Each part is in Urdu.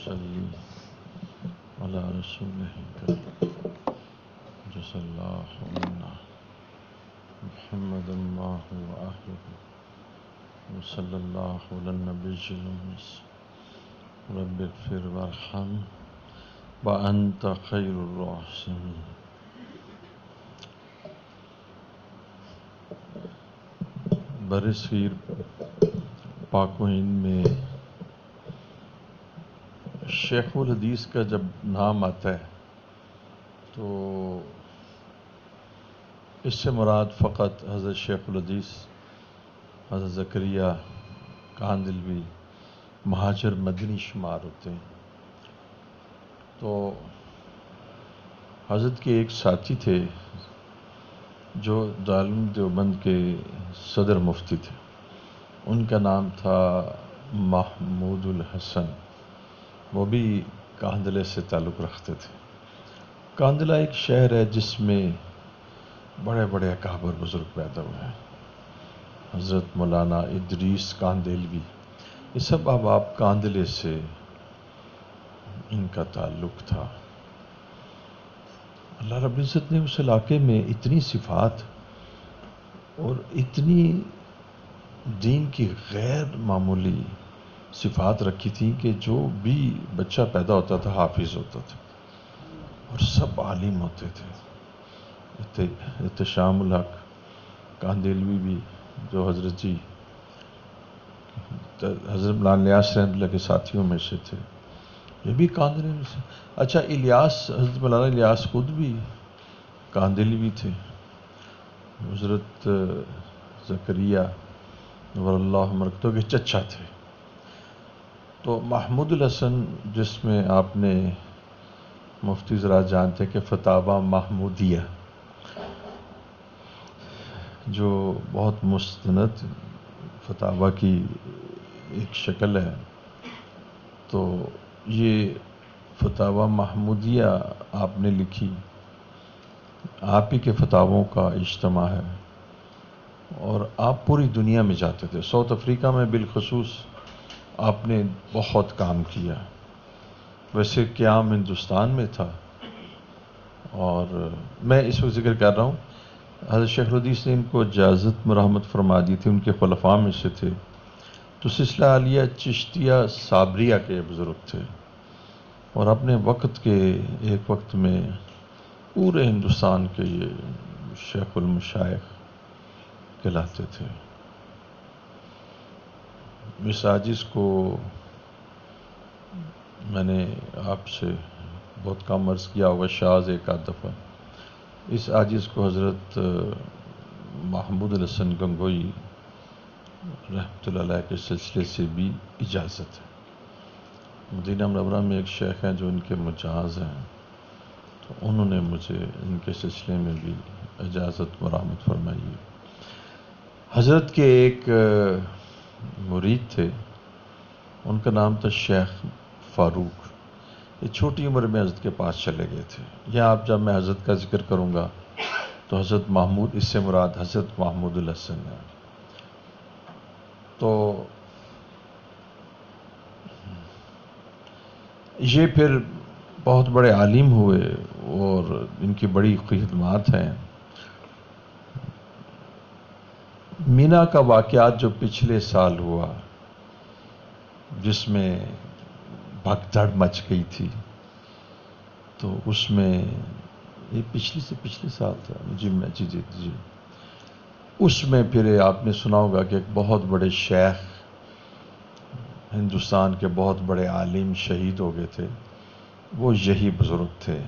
نصلي على رسوله الكريم جزا الله عنا محمد ما هو أهله وصلى الله على النبي الأمي رب اغفر وارحم وأنت خير الراحمين. برصغیر پاک و ہند میں شیخ الحدیث کا جب نام آتا ہے تو اس سے مراد فقط حضرت شیخ الحدیث حضرت زکریا کاندھلوی مہاجر مدنی شمار ہوتے ہیں. تو حضرت کے ایک ساتھی تھے جو دارالعلوم دیوبند کے صدر مفتی تھے، ان کا نام تھا محمود الحسن. وہ بھی کاندھلے سے تعلق رکھتے تھے. کاندھلہ ایک شہر ہے جس میں بڑے بڑے اکابر بزرگ پیدا ہوئے ہیں. حضرت مولانا ادریس کاندھلوی، یہ سب احباب کاندھلے سے ان کا تعلق تھا. اللہ رب العزت نے اس علاقے میں اتنی صفات اور اتنی دین کی غیر معمولی صفات رکھی تھی کہ جو بھی بچہ پیدا ہوتا تھا حافظ ہوتا تھا اور سب عالم ہوتے تھے. احتشام الحق کاندھلوی بھی جو حضرت مولانا الیاس رحمۃ اللہ کے ساتھیوں میں سے تھے، یہ بھی کاندھلے میں سے. اچھا، حضرت مولانا الیاس خود بھی کاندھلوی تھے. حضرت زکریا نور اللہ مرکتوں کے چچا تھے. تو محمود الحسن، جس میں آپ نے مفتی ذرا جانتے کہ فتاوی محمودیہ جو بہت مستند فتاوی کی ایک شکل ہے، تو یہ فتاوی محمودیہ آپ نے لکھی، آپ ہی کے فتاووں کا اجتماع ہے. اور آپ پوری دنیا میں جاتے تھے. ساؤتھ افریقہ میں بالخصوص آپ نے بہت کام کیا. ویسے قیام ہندوستان میں تھا، اور میں اس وقت ذکر کر رہا ہوں حضرت شیخ الحدیث نے ان کو اجازت مرحمت فرما دی تھی، ان کے خلفاء میں سے تھے. تو سلسلہ عالیہ چشتیہ صابریہ کے بزرگ تھے، اور اپنے وقت کے ایک وقت میں پورے ہندوستان کے یہ شیخ المشائخ کہلاتے تھے. اس عاجز کو میں نے آپ سے بہت کم عرض کیا ہوگا، شاذ ایک آدھ دفعہ. اس عاجز کو حضرت محمود الحسن گنگوئی رحمۃ اللہ علیہ کے سلسلے سے بھی اجازت ہے. مدینہ منورہ میں ایک شیخ ہیں جو ان کے مجاز ہیں، تو انہوں نے مجھے ان کے سلسلے میں بھی اجازت مرحمت فرمائی ہے. حضرت کے ایک مرید تھے، ان کا نام تھا شیخ فاروق. یہ چھوٹی عمر میں حضرت کے پاس چلے گئے تھے. یہاں آپ جب میں حضرت کا ذکر کروں گا تو حضرت محمود، اس سے مراد حضرت محمود الحسن ہے. تو یہ پھر بہت بڑے عالم ہوئے اور ان کی بڑی خدمات ہیں. مینا کا واقعات جو پچھلے سال ہوا، جس میں بھگدڑ مچ گئی تھی، تو اس میں یہ پچھلے سال تھا جی. اس میں پھر آپ نے سنا ہوگا کہ ایک بہت بڑے شیخ، ہندوستان کے بہت بڑے عالم شہید ہو گئے تھے. وہ یہی بزرگ تھے.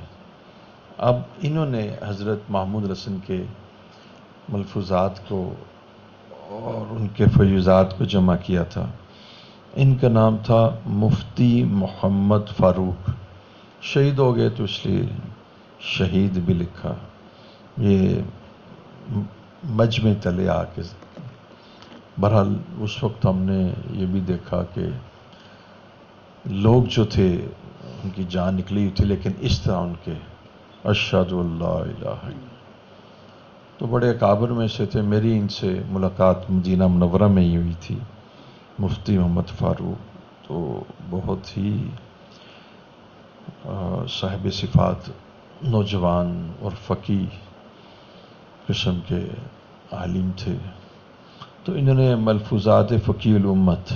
اب انہوں نے حضرت محمود الحسن کے ملفوظات کو اور ان کے فیوزات کو جمع کیا تھا. ان کا نام تھا مفتی محمد فاروق. شہید ہو گئے تو اس لیے شہید بھی لکھا. یہ مجمع تلے آ کے بہرحال اس وقت ہم نے یہ بھی دیکھا کہ لوگ جو تھے ان کی جان نکلی تھی، لیکن اس طرح ان کے اشہد اللہ الہ الا، تو بڑے اکابر میں سے تھے. میری ان سے ملاقات مدینہ منورہ میں ہی ہوئی تھی، مفتی محمد فاروق. تو بہت ہی صاحب صفات نوجوان اور فقی قسم کے عالم تھے. تو انہوں نے ملفوظات فقی الامت،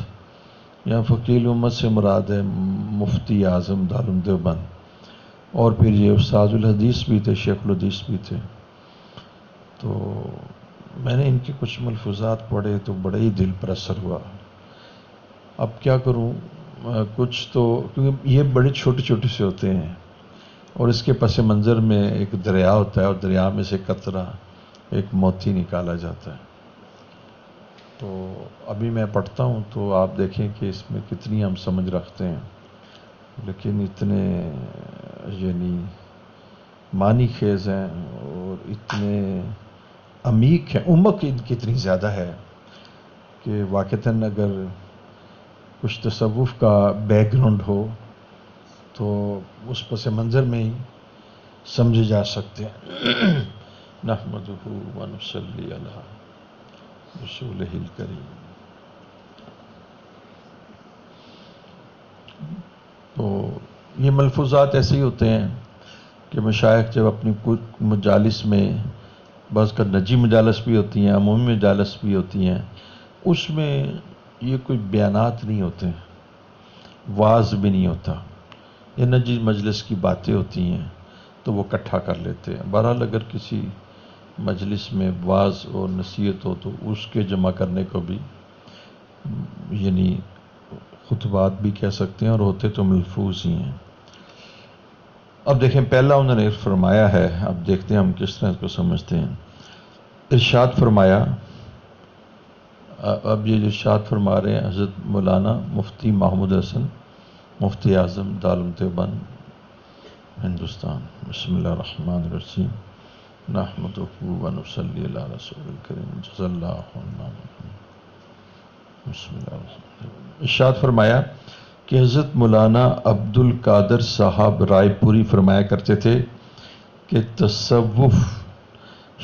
یہاں فقی الامت سے مراد ہے مفتی اعظم دارالعلوم دیوبند، اور پھر یہ استاد الحدیث بھی تھے، شیخ الحدیث بھی تھے. تو میں نے ان کے کچھ ملفوظات پڑھے تو بڑے ہی دل پر اثر ہوا. اب کیا کروں، کچھ تو کیونکہ یہ بڑے چھوٹے چھوٹے سے ہوتے ہیں، اور اس کے پس منظر میں ایک دریا ہوتا ہے، اور دریا میں سے قطرہ ایک موتی نکالا جاتا ہے. تو ابھی میں پڑھتا ہوں تو آپ دیکھیں کہ اس میں کتنی ہم سمجھ رکھتے ہیں، لیکن اتنے یعنی معنی خیز ہیں اور اتنے عمیق ہیں. عمق ان کی اتنی زیادہ ہے کہ واقعتاً اگر کچھ تصوف کا بیک گراؤنڈ ہو تو اس پس منظر میں ہی سمجھے جا سکتے ہیں. نحمدہ و نصلی علی رسولہ الکریم. تو یہ ملفوظات ایسے ہی ہوتے ہیں کہ مشائخ جب اپنی مجالس میں، بعض کا نجی مجالس بھی ہوتی ہیں، عمومی مجالس بھی ہوتی ہیں، اس میں یہ کوئی بیانات نہیں ہوتے، واعظ بھی نہیں ہوتا، یہ نجی مجلس کی باتیں ہوتی ہیں تو وہ اکٹھا کر لیتے ہیں. بہرحال اگر کسی مجلس میں واعظ اور نصیحت ہو تو اس کے جمع کرنے کو بھی یعنی خطبات بھی کہہ سکتے ہیں، اور ہوتے تو ملفوظ ہی ہیں. اب دیکھیں پہلا انہوں نے فرمایا ہے، اب دیکھتے ہیں ہم کس طرح اس کو سمجھتے ہیں. ارشاد فرمایا، اب یہ جو ارشاد فرما رہے ہیں حضرت مولانا مفتی محمود حسن مفتی اعظم دارالعلوم دیوبند ہندوستان. بسم اللہ الرحمن الرحیم. نحمدہ و نصلی علی رسول الکریم. جزا اللہ عنا. بسم اللہ الرحمن الرحیم. ارشاد فرمایا کہ حضرت مولانا عبد القادر صاحب رائے پوری فرمایا کرتے تھے کہ تصوف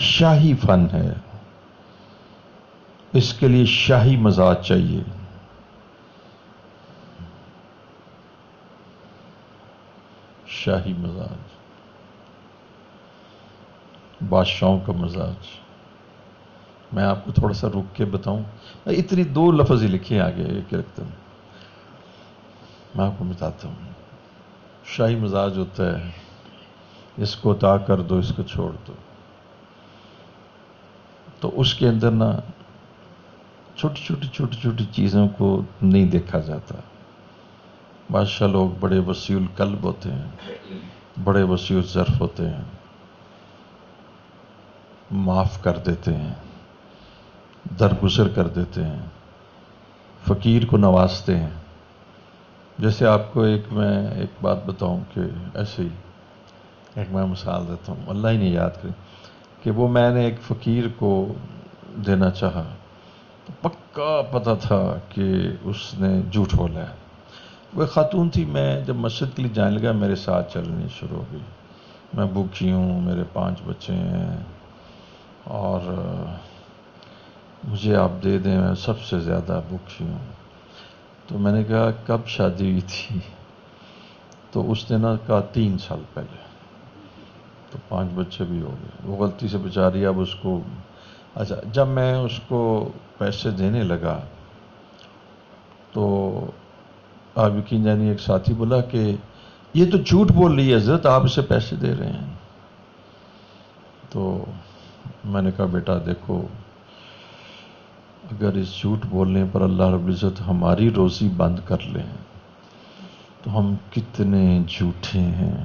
شاہی فن ہے، اس کے لیے شاہی مزاج چاہیے. شاہی مزاج، بادشاہوں کا مزاج. میں آپ کو تھوڑا سا رک کے بتاؤں، اتنی 2 لفظ ہی لکھے آگے ایک رکھتا ہوں، میں آپ کو بتاتا ہوں. شاہی مزاج ہوتا ہے اس کو عطا کر دو، اس کو چھوڑ دو. تو اس کے اندر نا چھوٹی چھوٹی چیزوں کو نہیں دیکھا جاتا. بادشاہ لوگ بڑے وسیع القلب ہوتے ہیں، بڑے وسیع الظرف ہوتے ہیں، معاف کر دیتے ہیں، درگزر کر دیتے ہیں، فقیر کو نوازتے ہیں. جیسے آپ کو میں ایک بات بتاؤں کہ ایسے ہی ایک میں مثال دیتا ہوں، اللہ ہی نہیں یاد کرے کہ وہ میں نے ایک فقیر کو دینا چاہا تو پکا پتہ تھا کہ اس نے جھوٹ بولا ہے. وہ خاتون تھی، میں جب مسجد کے لیے جانے لگا میرے ساتھ چلنی شروع ہو گئی. میں بھوکی ہوں، میرے 5 بچے ہیں، اور مجھے آپ دے دیں، میں سب سے زیادہ بھوکی ہوں. تو میں نے کہا کب شادی ہوئی تھی؟ تو اس نے نا کہا 3 سال پہلے. تو 5 بچے بھی ہو گئے. وہ غلطی سے بیچاری اب اس کو، اچھا جب میں اس کو پیسے دینے لگا تو آپ یقین جانیے ایک ساتھی بولا کہ یہ تو جھوٹ بول رہی ہے حضرت، آپ اسے پیسے دے رہے ہیں. تو میں نے کہا بیٹا دیکھو، اگر اس جھوٹ بولنے پر اللہ رب العزت ہماری روزی بند کر لیں تو ہم کتنے جھوٹے ہیں.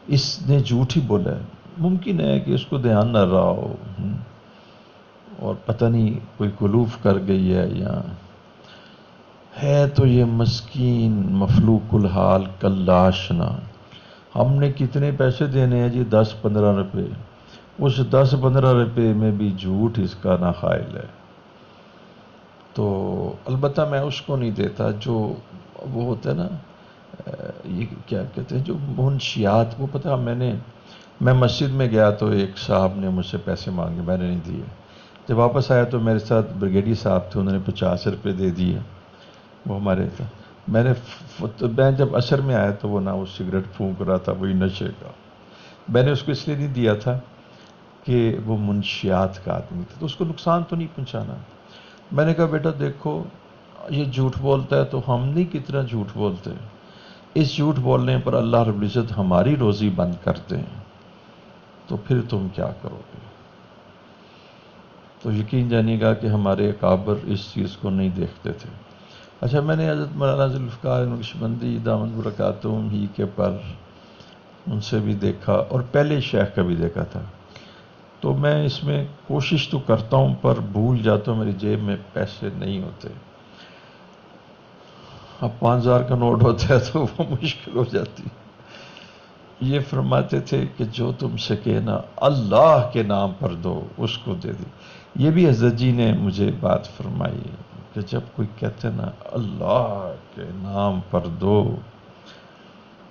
اس نے جھوٹ ہی بولا ہے. ممکن ہے کہ اس کو دھیان نہ رہا ہو، اور پتہ نہیں کوئی غلوف کر گئی ہے، یا ہے تو یہ مسکین مفلوق الحال کلاشنا. ہم نے کتنے پیسے دینے ہیں جی؟ 10-15 روپے. اس 10-15 روپے میں بھی جھوٹ اس کا ناخائل ہے. تو البتہ میں اس کو نہیں دیتا جو وہ ہوتا ہے نا، یہ کیا کہتے ہیں جو منشیات. وہ پتہ میں مسجد میں گیا تو ایک صاحب نے مجھ سے پیسے مانگے، میں نے نہیں دیے. جب واپس آیا تو میرے ساتھ بریگیڈی صاحب تھے، انہوں نے 50 روپے دے دیے. وہ ہمارے تھا. میں جب عصر میں آیا تو وہ نہ وہ سگریٹ پھونک رہا تھا وہی نشے کا. میں نے اس کو اس لیے نہیں دیا تھا کہ وہ منشیات کا آدمی تھا تو اس کو نقصان تو نہیں پہنچانا. میں نے کہا بیٹا دیکھو یہ جھوٹ بولتا ہے تو ہم نہیں کتنا جھوٹ بولتے. اس جھوٹ بولنے پر اللہ رب العزت ہماری روزی بند کرتے ہیں تو پھر تم کیا کرو گے. تو یقین جانیے گا کہ ہمارے اکابر اس چیز کو نہیں دیکھتے تھے. اچھا میں نے حضرت مولانا ذوالفقار نقشبندی دامت برکاتہم ہی کے پر ان سے بھی دیکھا اور پہلے شیخ کا بھی دیکھا تھا. تو میں اس میں کوشش تو کرتا ہوں پر بھول جاتا ہوں میری جیب میں پیسے نہیں ہوتے. اب 5,000 کا نوٹ ہوتا ہے تو وہ مشکل ہو جاتی. یہ فرماتے تھے کہ جو تم سے کہنا اللہ کے نام پر دو اس کو دے دی. یہ بھی حضرت جی نے مجھے بات فرمائی کہ جب کوئی کہتے نا اللہ کے نام پر دو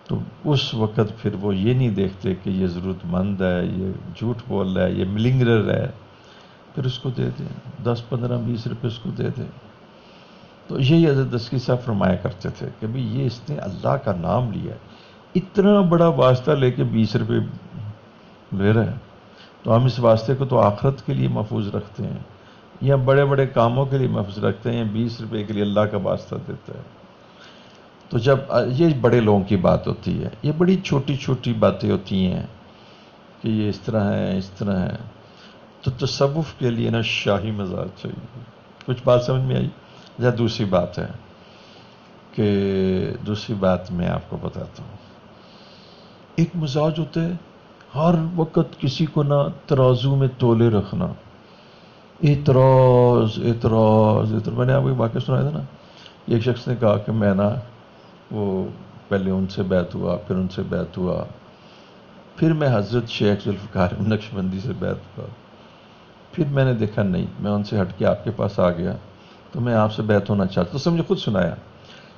تو اس وقت پھر وہ یہ نہیں دیکھتے کہ یہ ضرورت مند ہے یہ جھوٹ بول رہا ہے یہ ملنگرر ہے پھر اس کو دے دیں 10 15 20 روپے اس کو دے دیں. تو یہی حضرت دستگیر صاحب فرمایا کرتے تھے کہ بھئی یہ اس نے اللہ کا نام لیا ہے اتنا بڑا واسطہ لے کے 20 روپے لے رہا ہے تو ہم اس واسطے کو تو آخرت کے لیے محفوظ رکھتے ہیں یا بڑے بڑے کاموں کے لیے محفوظ رکھتے ہیں یا 20 روپے کے لیے اللہ کا واسطہ دیتا ہے. تو جب یہ بڑے لوگوں کی بات ہوتی ہے یہ بڑی چھوٹی چھوٹی باتیں ہوتی ہیں کہ یہ اس طرح ہے اس طرح ہے. تو تصوف کے لیے نا شاہی مزاج چاہیے. کچھ بات سمجھ میں آئی. یا دوسری بات ہے کہ دوسری بات میں آپ کو بتاتا ہوں. ایک مزاج ہوتا ہے ہر وقت کسی کو نہ ترازو میں تولے رکھنا اعتراض اعتراض اعتراض. میں نے آپ کو ایک واقعہ سنایا تھا نا ایک شخص نے کہا کہ میں نا وہ پہلے ان سے بیعت ہوا پھر ان سے بیعت ہوا پھر میں حضرت شیخ ذوالفقار نقشبندی سے بیعت ہوا پھر میں نے دیکھا نہیں میں ان سے ہٹ کے آپ کے پاس آ گیا تو میں آپ سے بیعت ہونا چاہتا. تو اس نے مجھے خود سنایا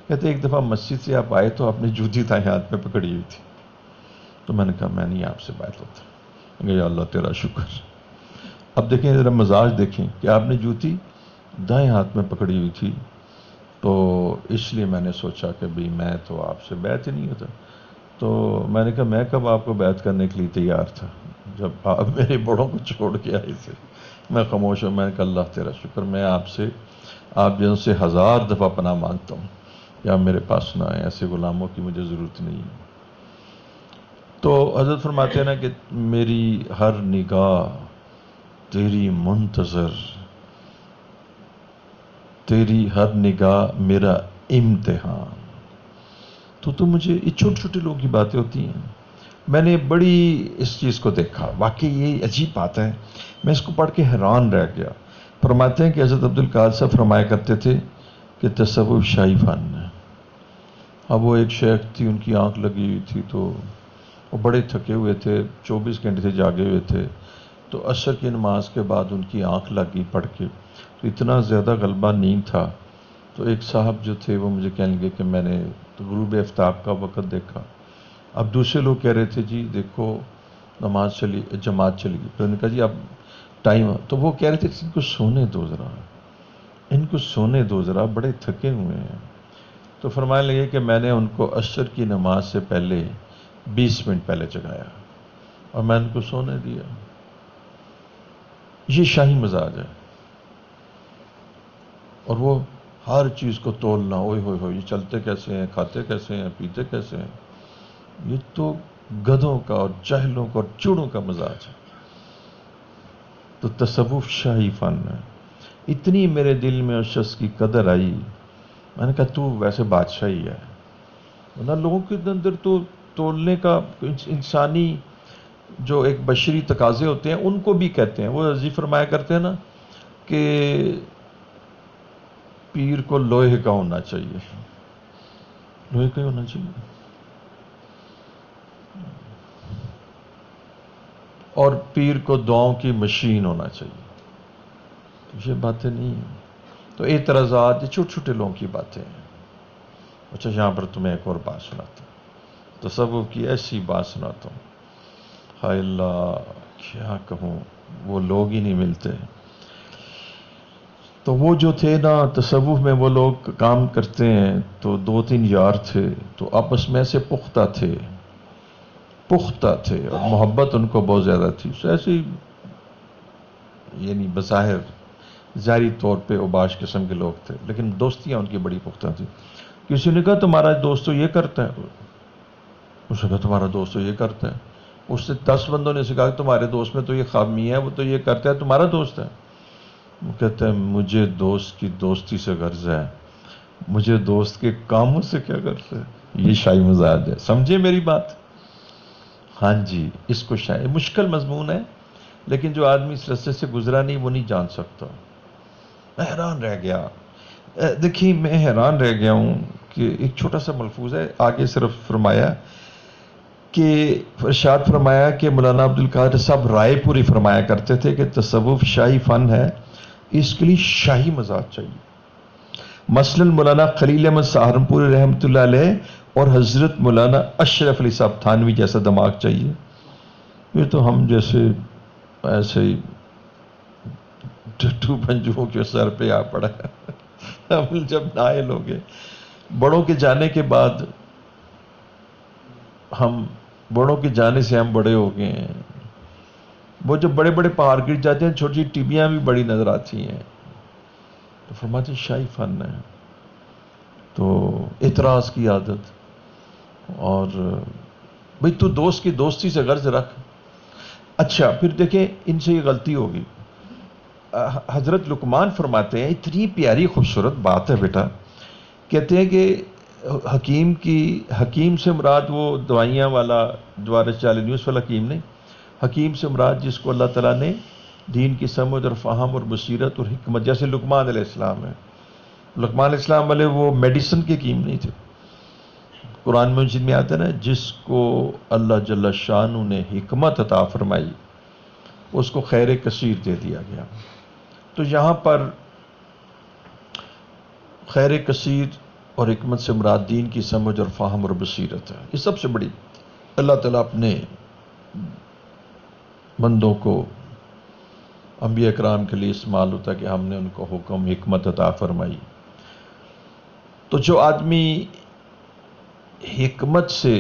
کہتے ایک دفعہ مسجد سے آپ آئے تو آپ نے جوتی دائیں ہاتھ میں پکڑی ہوئی تھی تو میں نے کہا میں نہیں آپ سے بیعت ہوتا. یا اللہ تیرا شکر. اب دیکھیں ذرا مزاج دیکھیں کہ آپ نے جوتی دائیں ہاتھ میں پکڑی ہوئی تھی تو اس لیے میں نے سوچا کہ بھئی میں تو آپ سے بیعت ہی نہیں ہوتا. تو میں نے کہا میں کب آپ کو بیعت کرنے کے لیے تیار تھا جب آپ میرے بڑوں کو چھوڑ کے آئے تھے. میں خاموش ہوں. میں نے کہا اللہ تیرا شکر میں آپ سے آپ جن سے 1000 دفعہ پناہ مانگتا ہوں کہ آپ میرے پاس نہ آئیں ایسے غلاموں کی مجھے ضرورت نہیں ہے. تو حضرت فرماتے ہیں نا کہ میری ہر نگاہ تیری منتظر تیری ہر نگاہ میرا امتحان. تو مجھے یہ چھوٹی چھوٹی لوگوں کی باتیں ہوتی ہیں. میں نے بڑی اس چیز کو دیکھا واقعی یہ عجیب بات ہے میں اس کو پڑھ کے حیران رہ گیا. فرماتے ہیں کہ حضرت عبدالقادر صاحب فرمایا کرتے تھے کہ تصوف شاہی فن ہے. اب وہ ایک شیخ تھی ان کی آنکھ لگی ہوئی تھی تو وہ بڑے تھکے ہوئے تھے 24 گھنٹے سے جاگے ہوئے تھے تو عصر کی نماز کے بعد ان کی آنکھ لگی پڑھ کے تو اتنا زیادہ غلبہ نیند تھا تو ایک صاحب جو تھے وہ مجھے کہنے لگے کہ میں نے غروب آفتاب کا وقت دیکھا. اب دوسرے لوگ کہہ رہے تھے جی دیکھو نماز چلی جماعت چلی گئی. پھر انہوں نے کہا جی اب ٹائم تو وہ کہہ رہے تھے ان کو سونے دو ذرا ان کو سونے دو ذرا بڑے تھکے ہوئے ہیں. تو فرمانے لگے کہ میں نے ان کو عصر کی نماز سے پہلے 20 منٹ پہلے جگایا اور میں ان کو سونے دیا. یہ شاہی مزاج ہے. اور وہ ہر چیز کو تولنا اوئے ہوئے ہوئے یہ چلتے کیسے ہیں کھاتے کیسے ہیں پیتے کیسے ہیں. یہ تو گدھوں کا اور جاہلوں کا اور چوڑوں کا مزاج ہے. تو تصوف شاہی فن ہے. اتنی میرے دل میں اس شخص کی قدر آئی میں نے کہا تو ویسے بادشاہ ہی ہے ورنہ لوگوں کے اندر تو تولنے کا انسانی جو ایک بشری تقاضے ہوتے ہیں ان کو بھی کہتے ہیں. وہ عزیز فرمایا کرتے ہیں نا کہ پیر کو لوہے کا ہونا چاہیے لوہے کا ہی ہونا چاہیے اور پیر کو دعاؤں کی مشین ہونا چاہیے. تو یہ باتیں نہیں ہیں. تو اعتراضات یہ چھوٹے چھوٹے لوگوں کی باتیں ہیں. اچھا یہاں پر تمہیں ایک اور بات سناتا ہوں تصوف کی ایسی بات سناتا ہوں ہائے اللہ کیا کہوں وہ لوگ ہی نہیں ملتے. تو وہ جو تھے نا تصوف میں وہ لوگ کام کرتے ہیں تو 2-3 یار تھے تو آپس میں سے پختہ تھے اور محبت ان کو بہت زیادہ تھی ایسے ہی یعنی بظاہر ظاہری طور پہ اوباش قسم کے لوگ تھے لیکن دوستیاں ان کی بڑی پختہ تھی. کسی نے کہا تمہارا دوست تو یہ کرتا ہے. اس نے کہا تمہارا دوست تو یہ کرتا ہے. اس سے 10 بندوں نے کہا کہ تمہارے دوست میں تو یہ خامی ہے وہ تو یہ کرتا ہے تمہارا دوست ہے. وہ کہتا ہے مجھے دوست کی دوستی سے غرض ہے مجھے دوست کے کاموں سے کیا غرض ہے. یہ شاہی مزاج ہے. سمجھے میری بات؟ ہاں جی اس کو شاید مشکل مضمون ہے لیکن جو آدمی اس رستے سے گزرا نہیں وہ نہیں جان سکتا. میں حیران رہ گیا. دیکھیے میں حیران رہ گیا ہوں کہ ایک چھوٹا سا ملفوظ ہے آگے صرف فرمایا کہ ارشاد فرمایا کہ مولانا عبدالقادر صاحب رائے پوری فرمایا کرتے تھے کہ تصوف شاہی فن ہے اس کے لیے شاہی مزاج چاہیے. مثلا مولانا خلیل احمد سہارنپوری رحمۃ اللہ علیہ اور حضرت مولانا اشرف علی صاحب تھانوی جیسا دماغ چاہیے. یہ تو ہم جیسے ایسے ہی ٹھٹو پنجوؤں کے سر پہ آ پڑا. ہم جب نائل ہو گئے بڑوں کے جانے کے بعد بڑوں کے جانے سے ہم بڑے ہو گئے ہیں. وہ جب بڑے بڑے پہاڑ گر جاتے ہیں چھوٹی ٹبیاں بھی بڑی نظر آتی ہیں تو فرماتے شاہی فن ہے. تو اعتراض کی عادت اور بھئی تو دوست کی دوستی سے غرض رکھ. اچھا پھر دیکھیں ان سے یہ غلطی ہوگی. حضرت لقمان فرماتے ہیں اتنی پیاری خوبصورت بات ہے بیٹا. کہتے ہیں کہ حکیم سے مراد وہ دوائیاں والا دوارس جال نیوز والا حکیم نہیں. حکیم سے مراد جس کو اللہ تعالیٰ نے دین کی سمجھ اور فہم اور بصیرت اور حکمت جیسے لقمان علیہ السلام ہے. لقمان علیہ السلام والے وہ میڈیسن کے حکیم نہیں تھے. قرآن مجید میں آتا ہے نا جس کو اللہ جل شانہ نے حکمت عطا فرمائی اس کو خیر کثیر دے دیا گیا. تو یہاں پر خیر کثیر اور حکمت سے مراد دین کی سمجھ اور فہم اور بصیرت ہے. یہ سب سے بڑی اللہ تعالیٰ اپنے بندوں کو انبیاء کرام کے لیے استعمال ہوتا ہے کہ ہم نے ان کو حکم حکمت عطا فرمائی. تو جو آدمی حکمت سے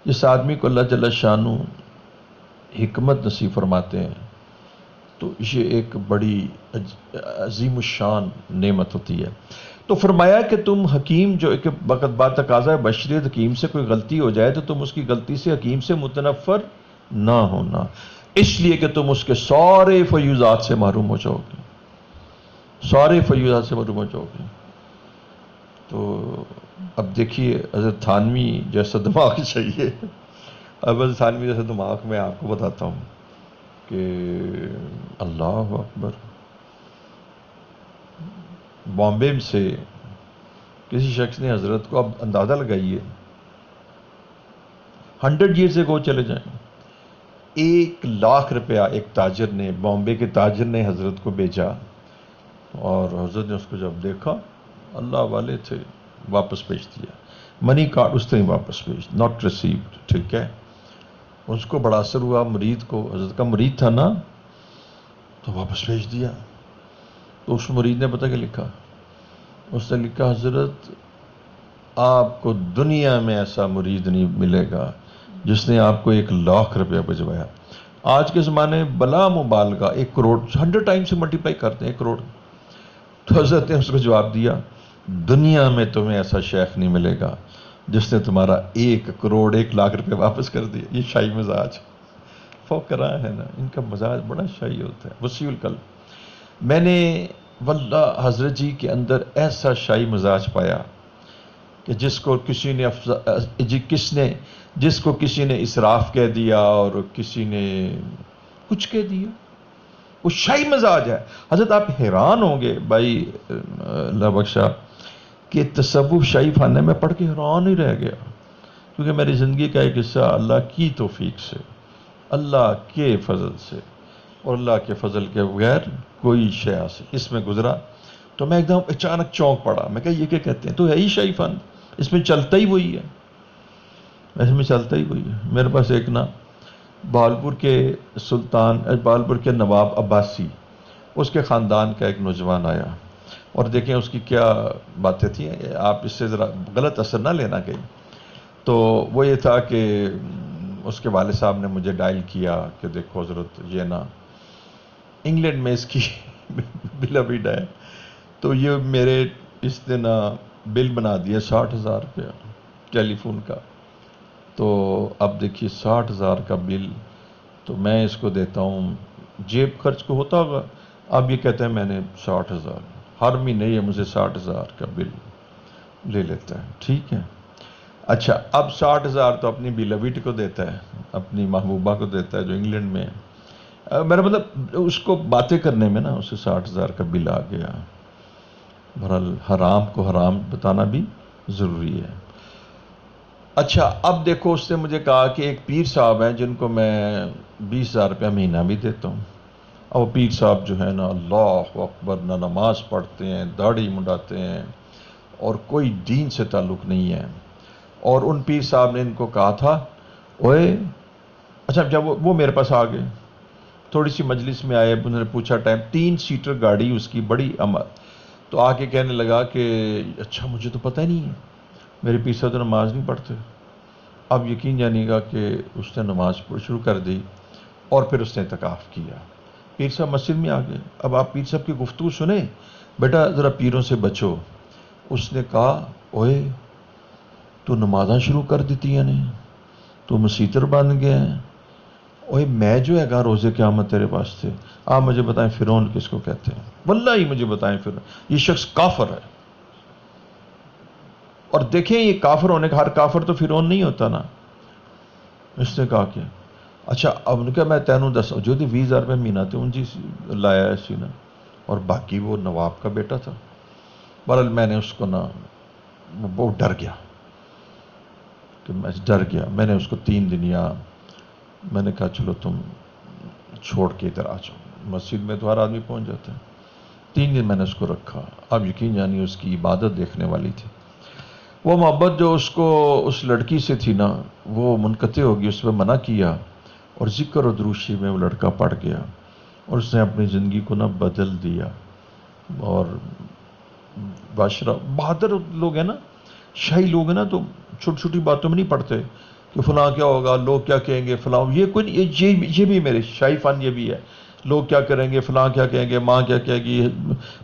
جس آدمی کو اللہ جل شانہ حکمت نصیب فرماتے ہیں تو یہ ایک بڑی عظیم الشان نعمت ہوتی ہے. تو فرمایا کہ تم حکیم جو ایک وقت بعد تقاضا ہے بشریت حکیم سے کوئی غلطی ہو جائے تو تم اس کی غلطی سے حکیم سے متنفر نہ ہونا اس لیے کہ تم اس کے سارے فیوزات سے محروم ہو جاؤ گے. سارے فیوزات سے محروم ہو جاؤ گے. تو اب دیکھیے حضرت تھانوی جیسا دماغ چاہیے. اب حضرت تھانوی جیسا دماغ میں آپ کو بتاتا ہوں کہ اللہ اکبر. بامبے سے کسی شخص نے حضرت کو اب اندازہ لگائیے 100 ایئر سے گو چلے جائیں 1,00,000 روپیہ ایک تاجر نے بامبے کے تاجر نے حضرت کو بھیجا اور حضرت نے اس کو جب دیکھا اللہ والے تھے واپس بھیج دیا. منی کارڈ اس طرح واپس بھیج ناٹ ریسیوڈ. ٹھیک ہے. اس کو بڑا اثر ہوا مرید کو حضرت کا مرید تھا نا تو واپس بھیج دیا. تو اس مرید نے پتہ کیا لکھا اس نے لکھا حضرت آپ کو دنیا میں ایسا مرید نہیں ملے گا جس نے آپ کو 1,00,000 روپیہ بھجوایا. آج کے زمانے بلا مبالغہ 1 کروڑ 100 ٹائم سے ملٹیپلائی کرتے ہیں 1 کروڑ. تو حضرت نے اس کو جواب دیا دنیا میں تمہیں ایسا شیخ نہیں ملے گا جس نے تمہارا 1 کروڑ 1,00,000 روپے واپس کر دیا. یہ شاہی مزاج فقراء ہے نا ان کا مزاج بڑا شاہی ہوتا ہے وسیع القلب. میں نے واللہ حضرت جی کے اندر ایسا شاہی مزاج پایا کہ جس کو کسی نے اسراف کہہ دیا اور کسی نے کچھ کہہ دیا. وہ شاہی مزاج ہے. حضرت آپ حیران ہوں گے بھائی اللہ بخشا کہ تصوف شاہی فن ہے. میں پڑھ کے حیران ہی رہ گیا کیونکہ میری زندگی کا ایک حصہ اللہ کی توفیق سے اللہ کے فضل سے اور اللہ کے فضل کے بغیر کوئی شے حاصل اس میں گزرا. تو میں ایک دم اچانک چونک پڑا. میں کہا یہ کیا کہتے ہیں تو ہے ہی شاہی فن اس میں چلتا ہی وہی ہے. اس میں چلتا ہی وہی ہے. میرے پاس ایک نا بہالپور کے نواب عباسی اس کے خاندان کا ایک نوجوان آیا، اور دیکھیں اس کی کیا باتیں تھیں، آپ اس سے ذرا غلط اثر نہ لینا کہیں. تو وہ یہ تھا کہ اس کے والد صاحب نے مجھے ڈائل کیا کہ دیکھو حضرت یہ نا انگلینڈ میں اس کی بلا ہے، تو یہ میرے اس نے نا بل بنا دیا 60,000 روپیہ ٹیلی فون کا. تو اب دیکھیے 60,000 کا بل، تو میں اس کو دیتا ہوں، جیب خرچ کو ہوتا ہوگا. اب یہ کہتے ہیں میں نے 60,000، ہر مہینے یہ مجھے 60,000 کا بل لے لیتا ہے. ٹھیک ہے، اچھا اب 60,000 تو اپنی بیلاویٹ کو دیتا ہے، اپنی محبوبہ کو دیتا ہے جو انگلینڈ میں ہے. میرا مطلب اس کو باتیں کرنے میں نا اسے 60,000 کا بل آ گیا. بہرحال حرام کو حرام بتانا بھی ضروری ہے. اچھا اب دیکھو اس نے مجھے کہا کہ ایک پیر صاحب ہیں جن کو میں 20,000 روپیہ مہینہ بھی دیتا ہوں. اور وہ پیر صاحب جو ہے نا اللہ اکبر، نہ نماز پڑھتے ہیں، داڑھی منڈاتے ہیں، اور کوئی دین سے تعلق نہیں ہے. اور ان پیر صاحب نے ان کو کہا تھا اوئے، اچھا جب وہ میرے پاس آ گئے، تھوڑی سی مجلس میں آئے، انہوں نے پوچھا ٹائم، 3 سیٹر گاڑی اس کی بڑی تو آ کے کہنے لگا کہ اچھا مجھے تو پتہ ہی نہیں ہے، میرے پیر صاحب تو نماز نہیں پڑھتے. اب یقین جانیے گا کہ اس نے نماز شروع کر دی، اور پھر اس نے اعتکاف کیا. پیر صاحب مسجد میں آ گئے. اب آپ پیر صاحب کی گفتگو سنیں، بیٹا ذرا پیروں سے بچو. اس نے کہا اوئے تو نمازاں شروع کر دیتی ہیں نے، تو مسیتر بن گئے ہیں. اوئے میں جو ہے گا روزے قیامت تیرے پاس تھے. آپ مجھے بتائیں فرعون کس کو کہتے ہیں؟ واللہ ہی مجھے بتائیں فرعون. یہ شخص کافر ہے. اور دیکھیں یہ کافر ہونے کا، ہر کافر تو فرعون نہیں ہوتا نا. اس نے کہا کہ اچھا اب نے کہا میں تینوں دس جو تھی 20,000 روپے مہینہ تھے ان جی لایا اسی نے، اور باقی وہ نواب کا بیٹا تھا. بہرحال میں نے اس کو نا وہ ڈر گیا کہ میں نے اس کو 3 دن یا میں نے کہا چلو تم چھوڑ کے ادھر آ جاؤ، مسجد میں تو ہر آدمی پہنچ جاتا ہے. 3 دن میں نے اس کو رکھا. اب یقین جانی اس کی عبادت دیکھنے والی تھی. وہ محبت جو اس کو اس لڑکی سے تھی نا وہ منقطع ہوگی، اس پہ منع کیا، اور ذکر و دروشی میں وہ لڑکا پڑ گیا، اور اس نے اپنی زندگی کو نا بدل دیا. اور بادشاہ بہادر لوگ ہیں نا، شاہی لوگ ہیں نا، تو چھوٹی چھوٹی باتوں میں نہیں پڑتے کہ فلاں کیا ہوگا، لوگ کیا کہیں گے، فلاں یہ کوئی نہیں. یہ بھی میرے شاہی فن یہ بھی ہے، لوگ کیا کریں گے، فلاں کیا کہیں گے، ماں کیا کہے گی،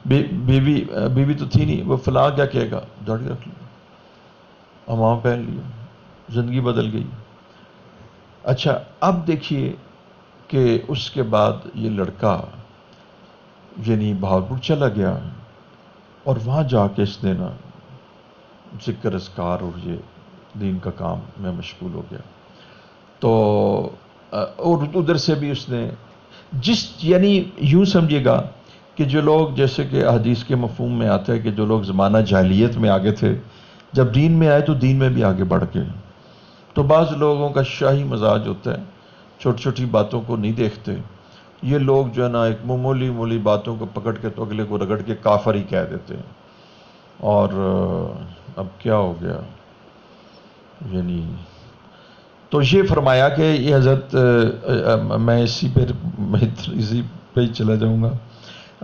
بیوی تو تھی نہیں، وہ فلاں کیا کہے گا. داڑھی رکھ لی، امام پہن لیا، زندگی بدل گئی. اچھا اب دیکھیے کہ اس کے بعد یہ لڑکا یعنی بہاولپور چلا گیا، اور وہاں جا کے اس نے نا ذکر اذکار اور یہ دین کا کام میں مشغول ہو گیا. تو اور ادھر سے بھی اس نے یعنی یوں سمجھے گا کہ جو لوگ جیسے کہ حدیث کے مفہوم میں آتا ہے کہ جو لوگ زمانہ جاہلیت میں آگے تھے جب دین میں آئے تو دین میں بھی آگے بڑھ گئے. تو بعض لوگوں کا شاہی مزاج ہوتا ہے، چھوٹی چھوٹی باتوں کو نہیں دیکھتے. یہ لوگ جو ہے نا ایک معمولی باتوں کو پکڑ کے تو اگلے کو رگڑ کے کافر ہی کہہ دیتے ہیں. اور اب کیا ہو گیا یعنی تو یہ فرمایا کہ یہ حضرت میں اسی پہ ہی چلا جاؤں گا.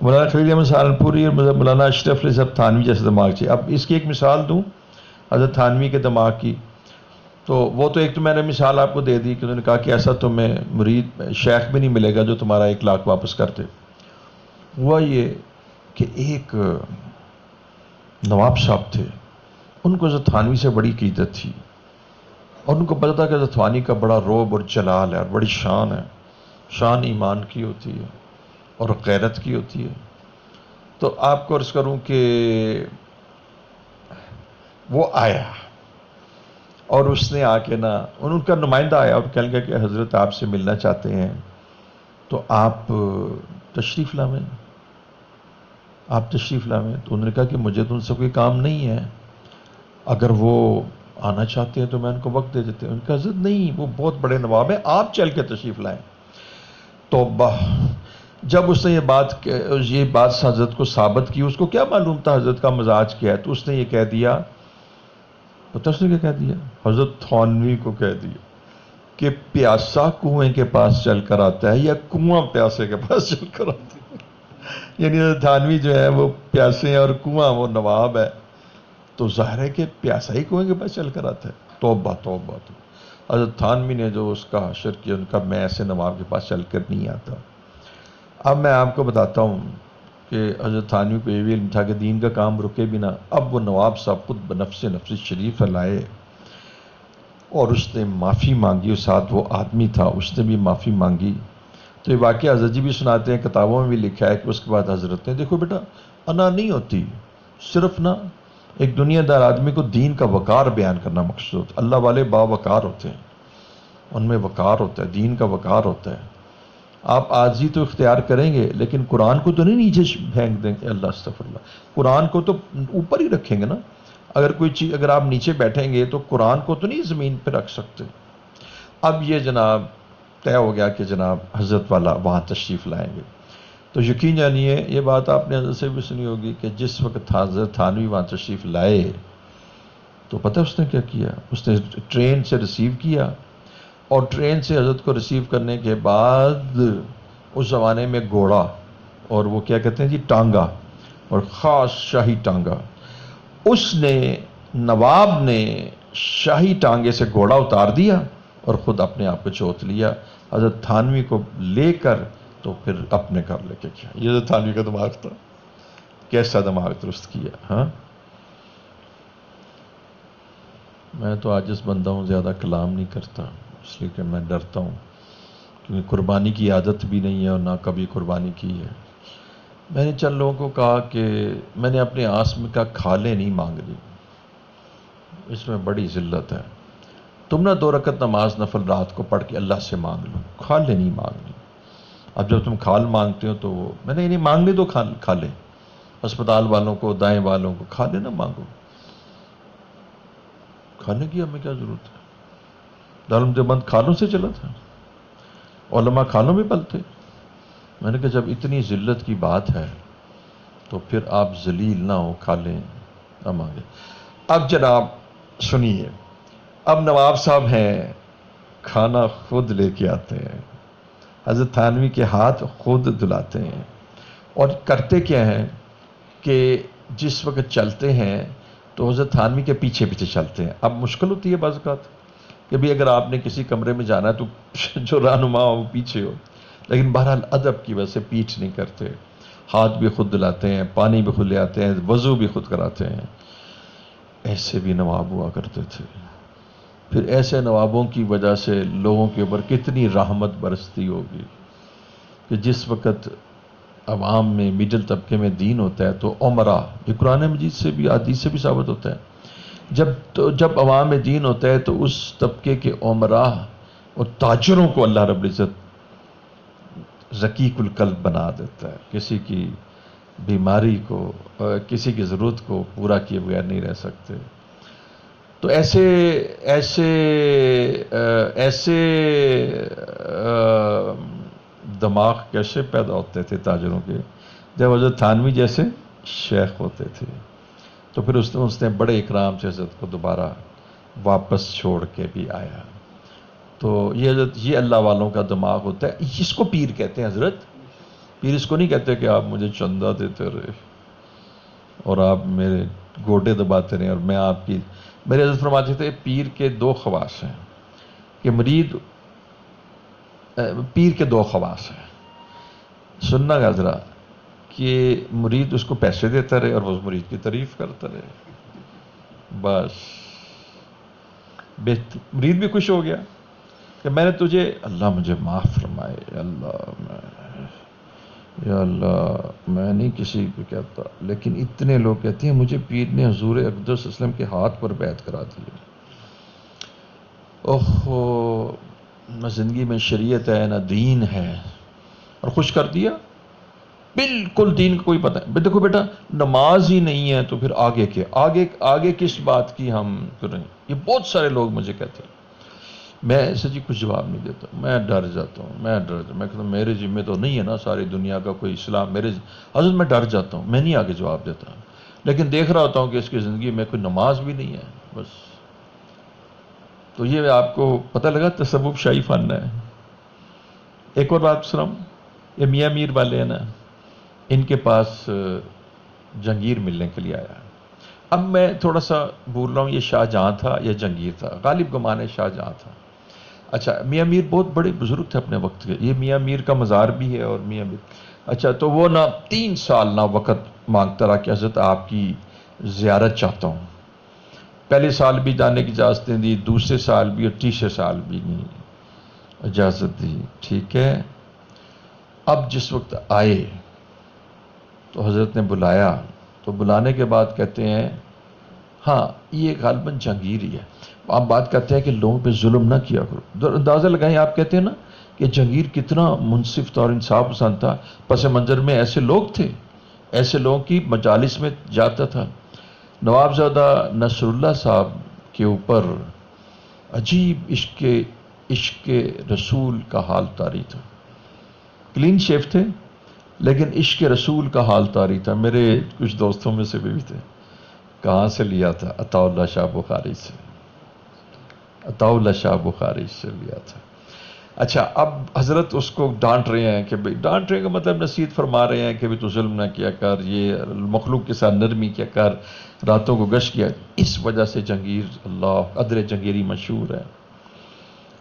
مولانا فیض احمد سہارنپوری اور مولانا اشرف علی صاحب تھانوی جیسے دماغ چاہیے. اب اس کی ایک مثال دوں حضرت تھانوی کے دماغ کی، تو وہ تو ایک تو میں نے مثال آپ کو دے دی کہ انہوں نے کہا کہ ایسا تمہیں مرید شیخ بھی نہیں ملے گا جو تمہارا 1 لاکھ واپس کر دے. ہوا یہ کہ ایک نواب صاحب تھے، ان کو حضرت تھانوی سے بڑی عقیدت تھی، اور ان کو پتا تھا کہ حضرت تھانوی کا بڑا روب اور جلال ہے اور بڑی شان ہے. شان ایمان کی ہوتی ہے اور غیرت کی ہوتی ہے. تو آپ کو عرض کروں کہ وہ آیا اور اس نے آ کے نا ان کا نمائندہ آیا اور کہنے لگا کہ حضرت آپ سے ملنا چاہتے ہیں تو آپ تشریف لائیں. تو انہوں نے کہا کہ مجھے تو ان سے کوئی کام نہیں ہے، اگر وہ آنا چاہتے ہیں تو میں ان کو وقت دے دیتے ہیں. ان کا حضرت نہیں، وہ بہت بڑے نواب ہیں، آپ چل کے تشریف لائیں. تو جب اس نے یہ بات حضرت کو ثابت کی، اس کو کیا معلوم تھا حضرت کا مزاج کیا ہے، تو اس نے یہ کہہ دیا، پتہ اس نے کیا کہہ دیا، حضرت تھانوی کو کہہ دیا کہ پیاسا کنویں کے پاس چل کر آتا ہے یا کنواں پیاسے کے پاس چل کر آتا ہے. یعنی تھانوی جو ہے وہ پیاسے ہیں اور کنواں وہ نواب ہے، تو ظاہر ہے کہ پیاسا ہی کنویں کے پاس چل کر آتا ہے۔ توبہ توبہ تو حضرت تھانوی نے جو اس کا حشر کیا، ان کا میں ایسے نواب کے پاس چل کر نہیں آتا۔ اب میں آپ کو بتاتا ہوں کہ حضرت تھانوی کو یہ بھی علم تھا کہ دین کا کام رکے بھی نہ۔ اب وہ نواب صاحب خود بنفس نفس شریف لائے اور اس نے معافی مانگی، اس ساتھ وہ آدمی تھا، اس نے بھی معافی مانگی۔ تو یہ واقعہ حضرت جی بھی سناتے ہیں، کتابوں میں بھی لکھا ہے کہ اس کے بعد حضرت نے، دیکھو بیٹا انا نہیں ہوتی، صرف نہ ایک دنیا دار آدمی کو دین کا وقار بیان کرنا مقصود ہوتا ہے۔ اللہ والے باوقار ہوتے ہیں، ان میں وقار ہوتا ہے، دین کا وقار ہوتا ہے۔ آپ عاجزی تو اختیار کریں گے لیکن قرآن کو تو نہیں نیچے پھینک دیں گے، اللہ استغفر اللہ، قرآن کو تو اوپر ہی رکھیں گے نا۔ اگر کوئی چیز، اگر آپ نیچے بیٹھیں گے تو قرآن کو تو نہیں زمین پہ رکھ سکتے۔ اب یہ جناب طے ہو گیا کہ جناب حضرت والا وہاں تشریف لائیں گے۔ تو یقین جانیے یہ بات آپ نے حضرت سے بھی سنی ہوگی کہ جس وقت حضرت تھانوی وہاں تشریف لائے تو پتہ اس نے کیا کیا، اس نے ٹرین سے ریسیو کیا، اور ٹرین سے حضرت کو ریسیو کرنے کے بعد اس زمانے میں گھوڑا اور وہ کیا کہتے ہیں جی ٹانگا، اور خاص شاہی ٹانگا، اس نے نواب نے شاہی ٹانگے سے گھوڑا اتار دیا اور خود اپنے آپ کو چوت لیا، حضرت تھانوی کو لے کر تو پھر اپنے گھر لے کے گیا۔ یہ حضرت تھانوی کا دماغ تھا، کیسا دماغ درست کیا۔ ہاں میں تو عاجز بندہ ہوں، زیادہ کلام نہیں کرتا، اس لیے کہ میں ڈرتا ہوں، کیونکہ قربانی کی عادت بھی نہیں ہے اور نہ کبھی قربانی کی ہے۔ میں نے چند لوگوں کو کہا کہ میں نے اپنے آسم کا کھالے نہیں مانگ لی، اس میں بڑی ذلت ہے۔ تم نہ 2 رکعت نماز نفل رات کو پڑھ کے اللہ سے مانگ لو، کھالے نہیں مانگ لی۔ اب جب تم کھال مانگتے ہو تو وہ میں نے نہیں مانگنے دو، کھالے اسپتال والوں کو، دائیں والوں کو، کھالے نہ مانگو، کھانے کی ہمیں کیا ضرورت ہے؟ دارالعلوم دیوبند کھالوں سے چلا تھا، علماء کھالوں میں پلتے۔ میں نے کہا جب اتنی ذلت کی بات ہے تو پھر آپ ذلیل نہ ہو، کھالیں نہ مانگے۔ اب جناب سنیے، اب نواب صاحب ہیں، کھانا خود لے کے آتے ہیں، حضرت تھانوی کے ہاتھ خود دھلاتے ہیں، اور کرتے کیا ہیں کہ جس وقت چلتے ہیں تو حضرت تھانوی کے پیچھے پیچھے چلتے ہیں۔ اب مشکل ہوتی ہے بعض اوقات کہ بھی اگر آپ نے کسی کمرے میں جانا ہے تو جو رہنما ہو وہ پیچھے ہو، لیکن بہرحال ادب کی وجہ سے پیچھ نہیں کرتے، ہاتھ بھی خود دلاتے ہیں، پانی بھی خود لے آتے ہیں، وضو بھی خود کراتے ہیں۔ ایسے بھی نواب ہوا کرتے تھے۔ پھر ایسے نوابوں کی وجہ سے لوگوں کے اوپر کتنی رحمت برستی ہوگی کہ جس وقت عوام میں، مڈل طبقے میں دین ہوتا ہے تو عمرہ، یہ قرآن مجید سے بھی، حدیث سے بھی ثابت ہوتا ہے، جب عوام میں دین ہوتا ہے تو اس طبقے کے عمرہ اور تاجروں کو اللہ رب العزت رقیق القلب بنا دیتا ہے، کسی کی بیماری کو، کسی کی ضرورت کو پورا کیے بغیر نہیں رہ سکتے۔ تو ایسے دماغ کیسے پیدا ہوتے تھے تاجروں کے، جب حضرت تھانوی جیسے شیخ ہوتے تھے تو پھر اس نے بڑے اکرام سے حضرت کو دوبارہ واپس چھوڑ کے بھی آیا۔ تو یہ حضرت، یہ اللہ والوں کا دماغ ہوتا ہے، اس کو پیر کہتے ہیں حضرت۔ پیر اس کو نہیں کہتے کہ آپ مجھے چندہ دیتے رہے اور آپ میرے گوٹے دباتے رہے اور میں آپ کی، میرے حضرت فرماتے تھے پیر کے 2 خواص ہیں کہ پیر کے 2 خواص ہیں، سننا گا ذرا، کہ مرید اس کو پیسے دیتا رہے اور وہ مرید کی تعریف کرتا رہے، بس مرید بھی خوش ہو گیا کہ میں نے تجھے، اللہ مجھے معاف فرمائے، یا اللہ میں نہیں کسی کو کہتا، لیکن اتنے لوگ کہتے ہیں مجھے پیر نے حضور اقدس صلی اللہ علیہ وسلم کے ہاتھ پر بیعت کرا دی۔ اوہو، نہ زندگی میں شریعت ہے نہ دین ہے، اور خوش کر دیا، بالکل دین کا کوئی پتہ نہیں۔ دیکھو بیٹا نماز ہی نہیں ہے تو پھر آگے کیا، آگے کس بات کی ہم کریں؟ یہ بہت سارے لوگ مجھے کہتے ہیں، میں سچی کچھ جواب نہیں دیتا، میں ڈر جاتا ہوں، میں کہتا ہوں میرے ذمہ تو نہیں ہے نا ساری دنیا کا کوئی اسلام، حضرت میں ڈر جاتا ہوں، میں نہیں آگے جواب دیتا، لیکن دیکھ رہا ہوتا ہوں کہ اس کی زندگی میں کوئی نماز بھی نہیں ہے بس۔ تو یہ آپ کو پتہ لگا تصوف شاہی فن ہے۔ ایک اور بات سناؤں، یہ میاں میر والے ہیں نا، ان کے پاس جہانگیر ملنے کے لیے آیا. اب میں تھوڑا سا بول رہا ہوں یہ شاہ جہاں تھا یا جہانگیر تھا، غالب گمان ہے شاہ جہاں تھا. اچھا، میاں میر بہت بڑے بزرگ تھے اپنے وقت کے، یہ میاں میر کا مزار بھی ہے اور میاں میر. اچھا، تو وہ نہ 3 سال نہ وقت مانگتا رہا کہ حضرت آپ کی زیارت چاہتا ہوں. پہلے سال بھی جانے کی اجازت دی، دوسرے سال بھی اور تیسرے سال بھی نہیں اجازت دی. ٹھیک ہے، اب جس وقت آئے تو حضرت نے بلایا، تو بلانے کے بعد کہتے ہیں ہاں یہ غالباً جہانگیر ہی ہے. آپ بات کرتے ہیں کہ لوگوں پہ ظلم نہ کیا کرو. اندازہ لگائیں، آپ کہتے ہیں نا کہ جہانگیر کتنا منصف تھا اور انصاف پسند تھا. پس منظر میں ایسے لوگ تھے، ایسے لوگوں کی مجالس میں جاتا تھا. نوابزادہ نصر اللہ صاحب کے اوپر عجیب عشق رسول کا حال طاری تھا. کلین شیف تھے لیکن عشق رسول کا حال طاری تھا. میرے کچھ دوستوں میں سے بھی تھے. کہاں سے لیا تھا؟ عطا اللہ شاہ بخاری سے. عطا اللہ شاہ بخاری سے لیا تھا. اچھا، اب حضرت اس کو ڈانٹ رہے ہیں کہ بھئی، ڈانٹنے کا مطلب نصیحت فرما رہے ہیں کہ بھی تو ظلم نہ کیا کر، یہ مخلوق کے ساتھ نرمی کیا کر، راتوں کو گشت کیا. اس وجہ سے جہانگیر، اللہ قدر جہانگیری مشہور ہے.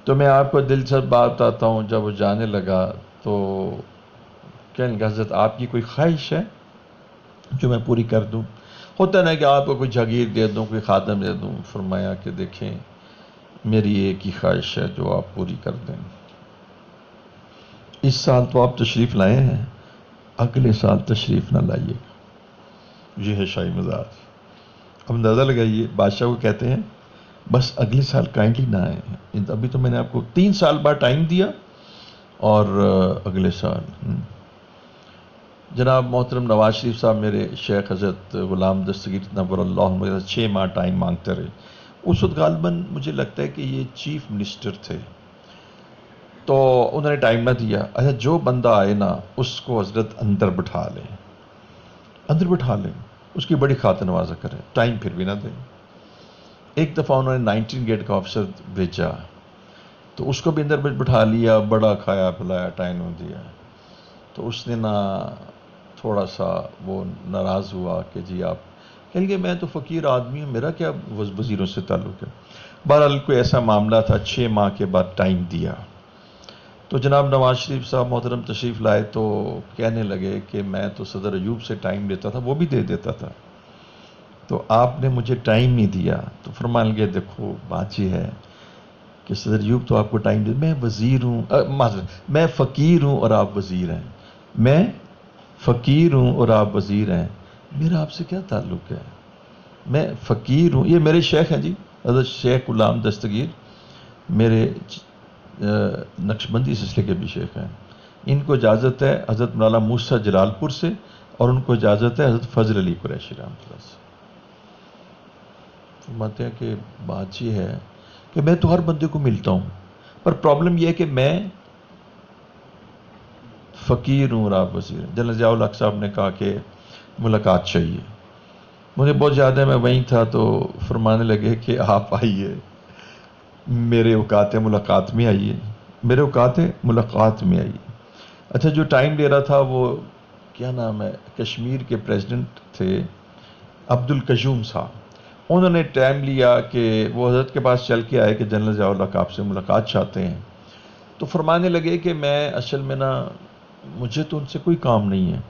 تو میں آپ کو دلچسپ بات بتاتا ہوں، جب وہ جانے لگا تو کہنے لگا حضرت آپ کی کوئی خواہش ہے جو میں پوری کر دوں؟ ہوتا ہے کہ آپ کو کوئی جاگیر دے دوں، کوئی خادم دے دوں. فرمایا کہ دیکھیں میری ایک ہی خواہش ہے جو آپ پوری کر دیں. اس سال تو آپ تشریف لائے ہیں، اگلے سال تشریف نہ لائیے گا. یہ ہے شاہی مزاج. اب اندازہ لگائیے، بادشاہ کو کہتے ہیں بس اگلے سال کائنڈلی نہ آئے. ابھی تو میں نے آپ کو 3 سال بعد ٹائم دیا اور اگلے سال. جناب محترم نواز شریف صاحب میرے شیخ حضرت غلام دستگیر نور اللہ علیہ 6 ماہ ٹائم مانگتے رہے. اس وقت غالباً مجھے لگتا ہے کہ یہ چیف منسٹر تھے، تو انہوں نے ٹائم نہ دیا. اچھا، جو بندہ آئے نا اس کو حضرت اندر بٹھا لیں، اندر بٹھا لیں، اس کی بڑی خاطر نوازا کریں، ٹائم پھر بھی نہ دیں. ایک دفعہ انہوں نے 19 گیٹ کا آفیسر بھیجا تو اس کو بھی اندر بٹھا لیا، بڑا کھایا پلایا، ٹائم دیا. تو اس نے نا تھوڑا سا وہ ناراض ہوا کہ جی آپ کہیں گے میں تو فقیر آدمی ہوں، میرا کیا وزیروں سے تعلق ہے. بہرحال کوئی ایسا معاملہ تھا، 6 ماہ کے بعد ٹائم دیا. تو جناب نواز شریف صاحب محترم تشریف لائے تو کہنے لگے کہ میں تو صدر ایوب سے ٹائم لیتا تھا، وہ بھی دے دیتا تھا، تو آپ نے مجھے ٹائم نہیں دیا. تو فرمان لگے دیکھو بات یہ ہے کہ صدر ایوب تو آپ کو ٹائم دے، میں وزیر ہوں، میں فقیر ہوں اور آپ وزیر ہیں. میں فقیر ہوں اور آپ وزیر ہیں، میرا آپ سے کیا تعلق ہے؟ میں فقیر ہوں. یہ میرے شیخ ہیں جی، حضرت شیخ غلام دستگیر میرے نقشبندی سلسلے کے بھی شیخ ہیں. ان کو اجازت ہے حضرت مولانا موسیٰ جلال پور سے، اور ان کو اجازت ہے حضرت فضل علی قریشی رحمۃ اللہ سے. فرماتے ہیں کہ بات یہ ہے کہ میں تو ہر بندے کو ملتا ہوں، پر پرابلم یہ ہے کہ میں فقیر ہوں اور آپ وزیر ہیں. جنرل ضیاء الحق صاحب نے کہا کہ ملاقات چاہیے. مجھے بہت یاد ہے میں وہیں تھا، تو فرمانے لگے کہ آپ آئیے، میرے اوقات ملاقات میں آئیے، میرے اوقات ملاقات میں آئیے. اچھا، جو ٹائم لے رہا تھا وہ کیا نام ہے، کشمیر کے پریزیڈنٹ تھے عبد القیوم صاحب. انہوں نے ٹائم لیا کہ وہ حضرت کے پاس چل کے آئے کہ جنرل ضیاء الحق آپ سے ملاقات چاہتے ہیں. تو فرمانے لگے کہ میں اصل میں نا مجھے تو ان سے کوئی کام نہیں ہے.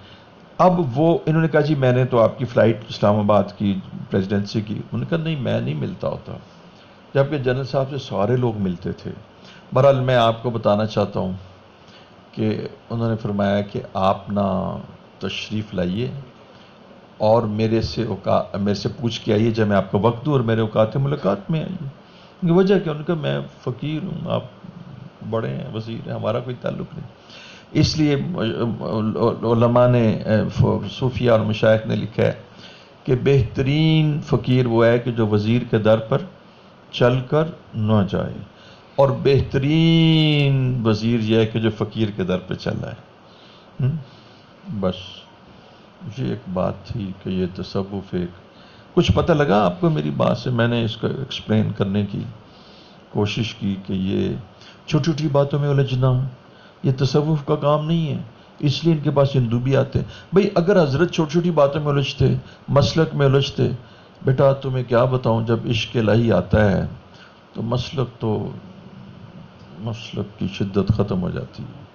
اب وہ انہوں نے کہا جی میں نے تو آپ کی فلائٹ اسلام آباد کی پریزیڈنسی کی. انہوں نے کہا نہیں میں نہیں ملتا ہوتا، جبکہ جنرل صاحب سے سارے لوگ ملتے تھے. بہرحال میں آپ کو بتانا چاہتا ہوں کہ انہوں نے فرمایا کہ آپ نا تشریف لائیے اور میرے سے پوچھ کے آئیے جب میں آپ کو وقت دوں، اور میرے اوقات ملاقات میں آئیے. وجہ کیا؟ انہوں نے کہا میں فقیر ہوں، آپ بڑے ہیں، وزیر ہیں، ہمارا کوئی تعلق نہیں. اس لیے علماء نے، صوفیاء اور مشائخ نے لکھا ہے کہ بہترین فقیر وہ ہے کہ جو وزیر کے در پر چل کر نہ جائے، اور بہترین وزیر یہ ہے کہ جو فقیر کے در پہ چل آئے. بس یہ ایک بات تھی کہ یہ تصوف ایک کچھ پتہ لگا آپ کو میری بات سے؟ میں نے اس کو ایکسپلین کرنے کی کوشش کی کہ یہ چھوٹی چھوٹی باتوں میں الجھنا یہ تصوف کا کام نہیں ہے. اس لیے ان کے پاس ہندو بھی آتے ہیں۔ بھئی اگر حضرت چھوٹی چھوٹی باتوں میں الجھتے، مسلک میں الجھتے، بیٹا تمہیں کیا بتاؤں، جب عشق الہی آتا ہے تو مسلک کی شدت ختم ہو جاتی ہے۔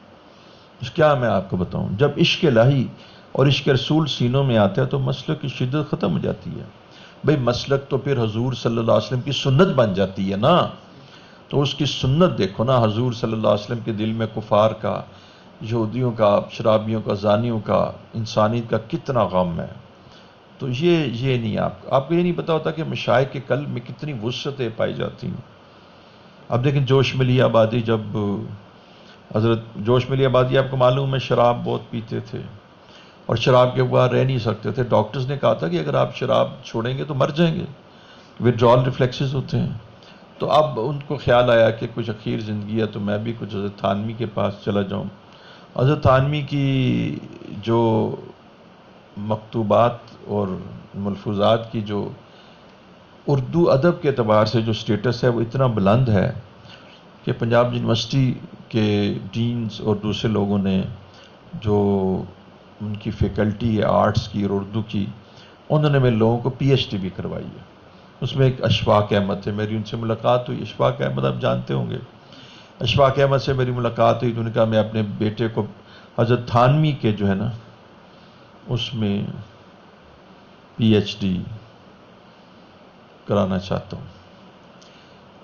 کیا میں آپ کو بتاؤں، جب عشق الہی اور عشق رسول سینوں میں آتا ہے تو مسلک کی شدت ختم ہو جاتی ہے۔ بھئی مسلک تو پھر حضور صلی اللہ علیہ وسلم کی سنت بن جاتی ہے نا، تو اس کی سنت دیکھو نا، حضور صلی اللہ علیہ وسلم کے دل میں کفار کا، یہودیوں کا، شرابیوں کا، زانیوں کا، انسانیت کا کتنا غم ہے۔ تو یہ نہیں، آپ کو یہ نہیں پتا ہوتا کہ مشائخ کے قلب میں کتنی وسعتیں پائی جاتی ہیں۔ اب دیکھیں جوش ملی آبادی، جب حضرت جوش ملی آبادی آپ کو معلوم ہے شراب بہت پیتے تھے اور شراب کے بغیر رہ نہیں سکتے تھے۔ ڈاکٹرز نے کہا تھا کہ اگر آپ شراب چھوڑیں گے تو مر جائیں گے، وڈرال ریفلیکسز ہوتے ہیں۔ تو اب ان کو خیال آیا کہ کچھ اخیر زندگی ہے تو میں بھی کچھ حضرت تھانوی کے پاس چلا جاؤں۔ حضرت تھانوی کی جو مکتوبات اور ملفوظات کی جو اردو ادب کے اعتبار سے جو سٹیٹس ہے وہ اتنا بلند ہے کہ پنجاب یونیورسٹی کے ڈینز اور دوسرے لوگوں نے جو ان کی فیکلٹی ہے آرٹس کی اور اردو کی، انہوں نے میرے لوگوں کو پی ایچ ڈی بھی کروائی ہے۔ اس میں ایک اشفاق احمد تھے، میری ان سے ملاقات ہوئی۔ اشفاق احمد آپ جانتے ہوں گے، اشفاق احمد سے میری ملاقات ہوئی تو انہوں نے کہا میں اپنے بیٹے کو حضرت تھانوی کے جو ہے نا اس میں پی ایچ ڈی کرانا چاہتا ہوں۔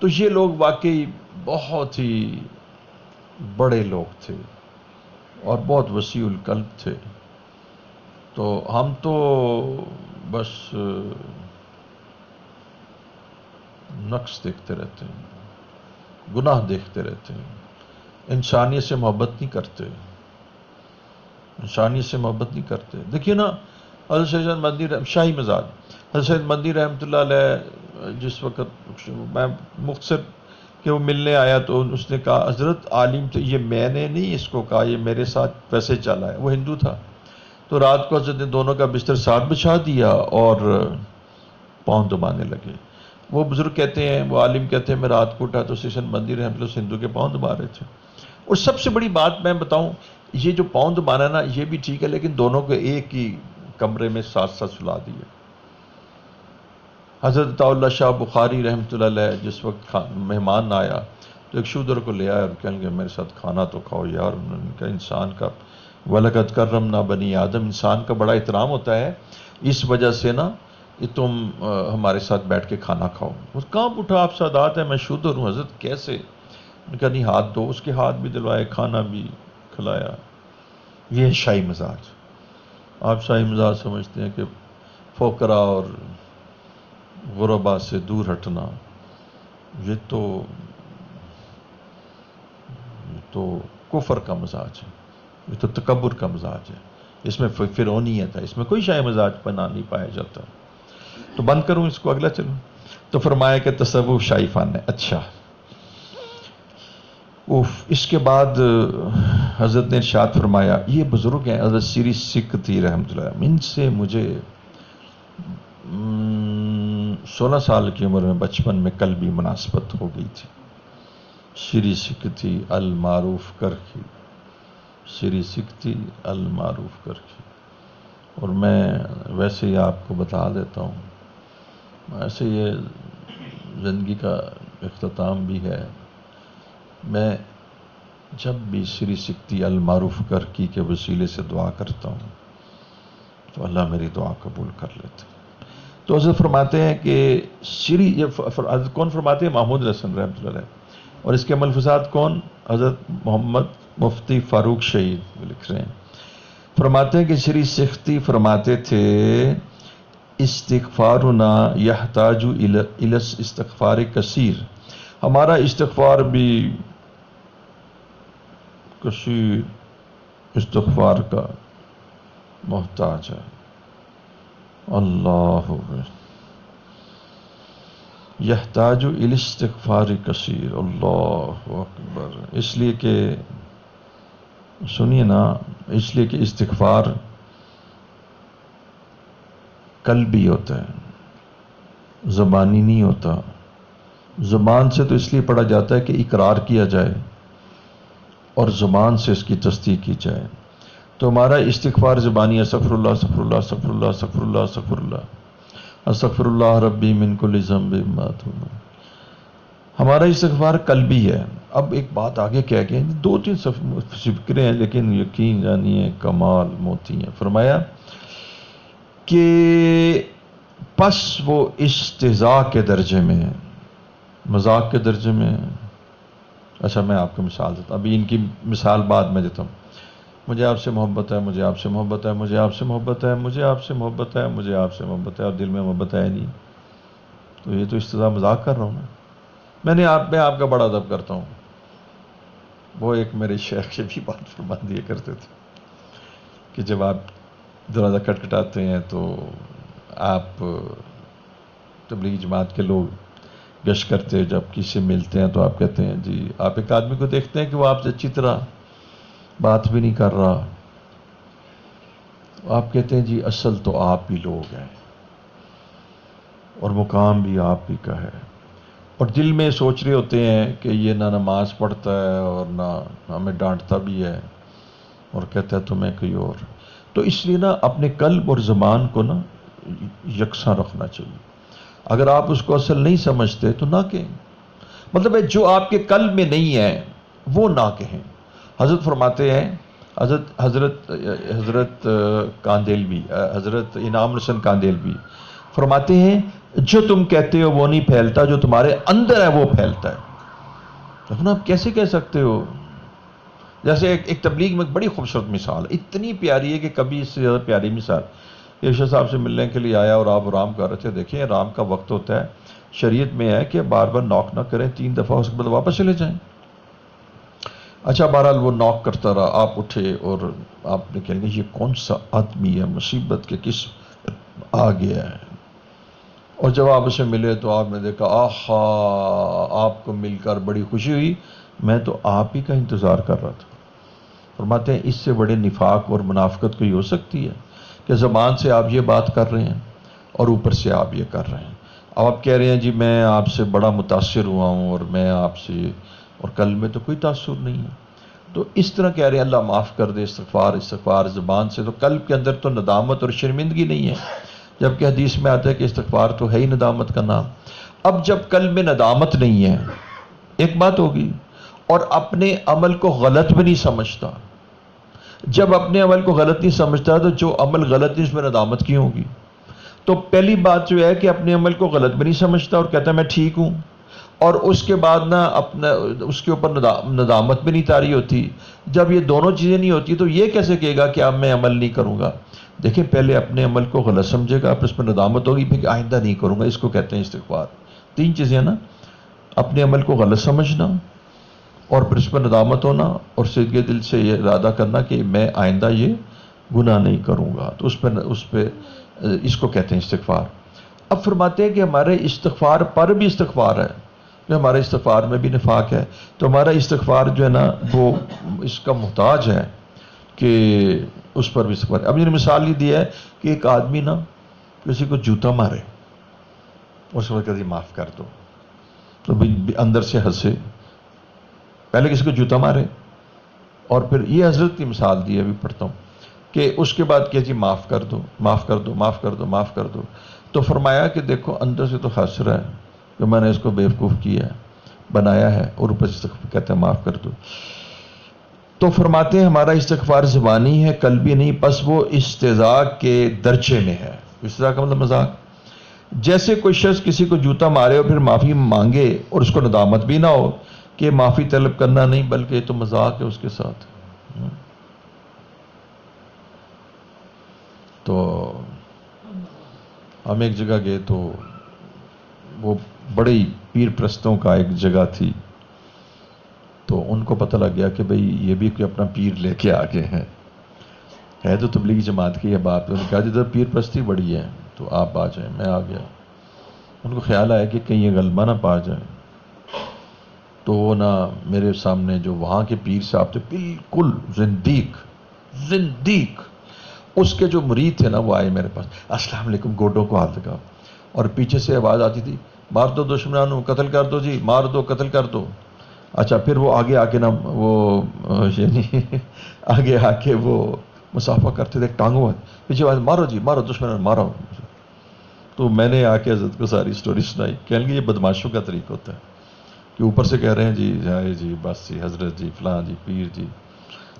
تو یہ لوگ واقعی بہت ہی بڑے لوگ تھے اور بہت وسیع القلب تھے۔ تو ہم تو بس نقص دیکھتے رہتے ہیں، گناہ دیکھتے رہتے ہیں، انسانیت سے محبت نہیں کرتے، انسانیت سے محبت نہیں کرتے۔ دیکھیے نا حضرت سید مدنی شاہی مزاج، حضرت سید مدنی رحمۃ اللہ علیہ جس وقت میں مختصر کہ وہ ملنے آیا تو اس نے کہا حضرت عالم تھے، یہ میں نے نہیں اس کو کہا، یہ میرے ساتھ ویسے چلا ہے، وہ ہندو تھا۔ تو رات کو حضرت نے دونوں کا بستر ساتھ بچھا دیا اور پاؤں دبانے لگے۔ وہ بزرگ کہتے ہیں، وہ عالم کہتے ہیں میں رات کو اٹھا تو سید مدنی رحمۃ اللہ ہندو کے پاؤں دبا رہے تھے۔ اور سب سے بڑی بات میں بتاؤں، یہ جو پاؤں دبانا نا یہ بھی ٹھیک ہے، لیکن دونوں کو ایک ہی کمرے میں ساتھ ساتھ سلا دیے۔ حضرت عطا اللہ شاہ بخاری رحمۃ اللہ علیہ جس وقت مہمان آیا تو ایک شودر کو لے آیا اور کہنے لگے میرے ساتھ کھانا تو کھاؤ یار۔ انہوں نے کہا انسان کا وَلَقَدْ كَرَّمْنَا بَنِي آدم، انسان کا بڑا احترام ہوتا ہے، اس وجہ سے نا یہ تم ہمارے ساتھ بیٹھ کے کھانا کھاؤ۔ وہ کہاں اٹھا آپ سادات ہیں، میں شودر ہوں حضرت کیسے؟ ان کا نہیں ہاتھ دو، اس کے ہاتھ بھی دلوائے، کھانا بھی کھلایا۔ یہ ہے شاہی مزاج۔ آپ شاہی مزاج سمجھتے ہیں کہ فقراء اور غربا سے دور ہٹنا، یہ تو کفر کا مزاج ہے، یہ تو تکبر کا مزاج ہے، اس میں فرعونیت ہے، اس میں کوئی شاہی مزاج پناہ نہیں پایا جاتا۔ تو بند کروں اس کو، اگلا چلوں۔ تو فرمایا کہ تصوف شاہی فن ہے۔ اچھا اس کے بعد حضرت نے ارشاد فرمایا، یہ بزرگ ہیں حضرت سری سکھتی رحمۃ اللہ، ان سے مجھے 16 سال کی عمر میں بچپن میں قلبی مناسبت ہو گئی تھی۔ سری سکھتی المعروف کرکی، سری سکھتی المعروف کرکی۔ اور میں ویسے ہی آپ کو بتا دیتا ہوں، ایسے یہ زندگی کا اختتام بھی ہے، میں جب بھی سری سکھتی المعروف کرکی کے وسیلے سے دعا کرتا ہوں تو اللہ میری دعا قبول کر لیتے۔ تو حضرت فرماتے ہیں کہ حضرت کون فرماتے ہیں؟ محمود رسن رحمۃ اللہ علیہ، اور اس کے ملفوظات کون؟ حضرت محمد مفتی فاروق شہید لکھ رہے ہیں۔ فرماتے ہیں کہ سری سکھتی فرماتے تھے استغفارنا یحتاج الی استغفار کثیر، ہمارا استغفار بھی کثیر استغفار کا محتاج ہے۔ اللہ یحتاج الی استغفار کثیر، اللہ اکبر۔ اس لیے کہ سنیے نا، اس لیے کہ استغفار قلبی ہوتا ہے، زبانی نہیں ہوتا۔ زبان سے تو اس لیے پڑھا جاتا ہے کہ اقرار کیا جائے اور زبان سے اس کی تصدیق کی جائے۔ تو ہمارا استغفار زبانی استغفر اللہ استغفر اللہ استغفر اللہ استغفر اللہ استغفر اللہ استغفر اللہ ربی من کل ذنب ما توب، ہمارا استغفار قلبی ہے۔ اب ایک بات آگے کہہ گئے، 2-3 فکرے ہیں لیکن یقین جانیے کمال موتی ہیں۔ فرمایا کہ پس وہ استہزاء کے درجے میں، مذاق کے درجے میں۔ اچھا میں آپ کو مثال دیتا ہوں، ابھی ان کی مثال بعد میں دیتا ہوں۔ مجھے آپ سے محبت ہے، مجھے آپ سے محبت ہے، مجھے آپ سے محبت ہے، مجھے آپ سے محبت ہے، مجھے آپ سے محبت ہے، اور دل میں محبت ہے نہیں، تو یہ تو استہزاء مذاق کر رہا ہوں نا۔ میں آپ کا بڑا ادب کرتا ہوں۔ وہ ایک میرے شیخ سے بھی بات فرما دیا کرتے تھے کہ جب آپ دروازہ کھٹکھٹاتے ہیں تو آپ تبلیغی جماعت کے لوگ گشت کرتے ہیں، جب کسی سے ملتے ہیں تو آپ کہتے ہیں جی، آپ ایک آدمی کو دیکھتے ہیں کہ وہ آپ سے اچھی طرح بات بھی نہیں کر رہا، آپ کہتے ہیں جی اصل تو آپ ہی لوگ ہیں اور مقام بھی آپ ہی کا ہے، اور دل میں سوچ رہے ہوتے ہیں کہ یہ نہ نماز پڑھتا ہے اور نہ ہمیں ڈانٹتا بھی ہے، اور کہتا ہے تمہیں کوئی اور۔ تو اس لیے نا اپنے قلب اور زبان کو نا یکساں رکھنا چاہیے۔ اگر آپ اس کو اصل نہیں سمجھتے تو نہ کہیں، مطلب ہے جو آپ کے قلب میں نہیں ہے وہ نہ کہیں۔ حضرت فرماتے ہیں، حضرت کاندیلوی، حضرت انعام الحسن کاندیلوی فرماتے ہیں جو تم کہتے ہو وہ نہیں پھیلتا، جو تمہارے اندر ہے وہ پھیلتا ہے۔ اب آپ کیسے کہہ سکتے ہو؟ جیسے ایک تبلیغ میں ایک بڑی خوبصورت مثال، اتنی پیاری ہے کہ کبھی اس سے زیادہ پیاری مثال۔ ایک شاہ صاحب سے ملنے کے لیے آیا اور آپ آرام کر رہے تھے۔ دیکھیں آرام کا وقت ہوتا ہے، شریعت میں ہے کہ بار بار نوک نہ کریں، 3 دفعہ اس کے بعد واپس چلے جائیں۔ اچھا بہرحال وہ نوک کرتا رہا، آپ اٹھے اور آپ نے کہیں گے یہ کون سا آدمی ہے، مصیبت کے کس آ گیا ہے، اور جب آپ اسے ملے تو آپ نے دیکھا آہا آپ کو مل کر بڑی خوشی ہوئی، میں تو آپ ہی کا انتظار کر رہا تھا۔ فرماتے ہیں اس سے بڑے نفاق اور منافقت کوئی ہو سکتی ہے کہ زبان سے آپ یہ بات کر رہے ہیں اور اوپر سے آپ یہ کر رہے ہیں۔ اب آپ کہہ رہے ہیں جی میں آپ سے بڑا متاثر ہوا ہوں اور میں آپ سے، اور قلب میں تو کوئی تاثر نہیں ہے۔ تو اس طرح کہہ رہے ہیں اللہ معاف کر دے، استغفار زبان سے، تو قلب کے اندر تو ندامت اور شرمندگی نہیں ہے، جبکہ حدیث میں آتا ہے کہ استغفار تو ہے ہی ندامت کا نام۔ اب جب قلب میں ندامت نہیں ہے ایک بات ہوگی، اور اپنے عمل کو غلط بھی نہیں سمجھتا، جب اپنے عمل کو غلط نہیں سمجھتا تو جو عمل غلط ہے اس میں ندامت کیوں ہوگی؟ تو پہلی بات جو ہے کہ اپنے عمل کو غلط بھی نہیں سمجھتا اور کہتا ہے میں ٹھیک ہوں، اور اس کے بعد نا اپنا اس کے اوپر ندامت بھی نہیں طاری ہوتی۔ جب یہ دونوں چیزیں نہیں ہوتی تو یہ کیسے کہے گا کہ اب میں عمل نہیں کروں گا؟ دیکھیں پہلے اپنے عمل کو غلط سمجھے گا، پھر اس پر ندامت ہوگی، پھر آئندہ نہیں کروں گا، اس کو کہتے ہیں استغفار۔ 3 چیزیں نا، اپنے عمل کو غلط سمجھنا، اور پھر اس پر ندامت ہونا، اور صدقے دل سے یہ ارادہ کرنا کہ میں آئندہ یہ گناہ نہیں کروں گا، تو اس کو کہتے ہیں استغفار۔ اب فرماتے ہیں کہ ہمارے استغفار پر بھی استغفار ہے، کہ ہمارے استغفار میں بھی نفاق ہے، تو ہمارا استغفار جو ہے نا وہ اس کا محتاج ہے کہ اس پر بھی استغفار۔ اب یہ مثال یہ دی ہے کہ ایک آدمی نا کسی کو جوتا مارے، اس وقت کہتے معاف کر دو، تو اندر سے ہنسے، پہلے کسی کو جوتا مارے اور پھر یہ حضرت کی مثال دی ہے، ابھی پڑھتا ہوں، کہ اس کے بعد کہ جی معاف کر دو معاف کر دو معاف کر دو معاف کر دو، تو فرمایا کہ دیکھو اندر سے تو ہنس رہا ہے کہ میں نے اس کو بیوقوف کیا ہے، بنایا ہے، اور اوپر سے کہتے ہیں معاف کر دو۔ تو فرماتے ہیں ہمارا استغفار زبانی ہے، قلبی نہیں، پس وہ استہزاء کے درجے میں ہے۔ استہزاء کا مطلب مذاق۔ جیسے کوئی شخص کسی کو جوتا مارے اور پھر معافی مانگے اور اس کو ندامت بھی نہ ہو کہ معافی طلب کرنا نہیں بلکہ یہ تو مذاق ہے اس کے ساتھ۔ تو ہم ایک جگہ گئے تو وہ بڑی پیر پرستوں کا ایک جگہ تھی، تو ان کو پتہ لگ گیا کہ بھئی یہ بھی کوئی اپنا پیر لے کے آگے ہیں، ہے تو تبلیغی جماعت کی یہ بات۔ انہوں نے کہا جدھر پیر پرستی بڑی ہے تو آپ آ جائیں۔ میں آ گیا، ان کو خیال آیا کہ کہیں یہ غلبہ نہ پا جائے، تو وہ نا میرے سامنے جو وہاں کے پیر صاحب تھے، بالکل زندیق، اس کے جو مرید تھے نا وہ آئے میرے پاس، السلام علیکم، گوڈوں کو ہاتھ لگا، اور پیچھے سے آواز آتی تھی مار دو دشمنانوں، قتل کر دو جی، مار دو، قتل کر دو۔ اچھا پھر وہ آگے آ کے نا وہ یعنی آگے آ کے وہ مسافہ کرتے تھے ٹانگوں میں پیچھے آواز مارو جی مارو دشمن مارو. تو میں نے آ کے حضرت کو ساری سٹوری سنائی. کہنے لگے یہ بدماشوں کا طریقہ ہوتا ہے کہ اوپر سے کہہ رہے ہیں جی جائے جی بس جی حضرت جی فلاں جی پیر جی.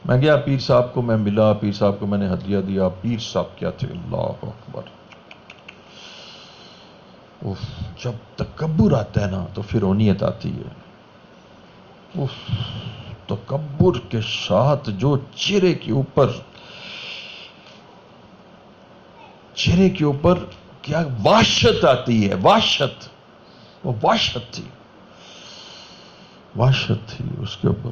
میں گیا پیر صاحب کو میں ملا, پیر صاحب کو میں نے ہدیہ دیا. پیر صاحب کیا تھے, اللہ اکبر. جب تکبر آتا ہے نا تو فرعونیت آتی ہے. تکبر کے ساتھ جو چہرے کے اوپر کیا وحشت آتی ہے, وحشت, وہ وحشت تھی اس کے اوپر.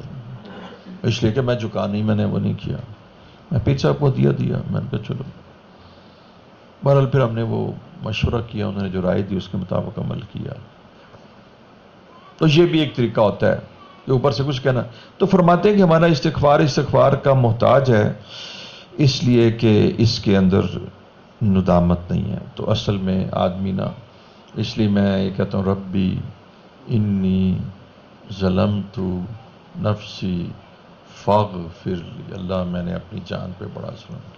اس لیے کہ میں جھکا نہیں, میں نے وہ نہیں کیا. میں پیر صاحب کو دیا میں نے کہا چلو. بہرحال پھر ہم نے وہ مشورہ کیا, انہوں نے جو رائے دی اس کے مطابق عمل کیا. تو یہ بھی ایک طریقہ ہوتا ہے کہ اوپر سے کچھ کہنا. تو فرماتے ہیں کہ ہمارا استغفار کا محتاج ہے, اس لیے کہ اس کے اندر ندامت نہیں ہے. تو اصل میں آدمی نا, اس لیے میں یہ کہتا ہوں ربی انی ظلمت نفسی فاغفر لی, اللہ میں نے اپنی جان پہ بڑا ظلم کیا.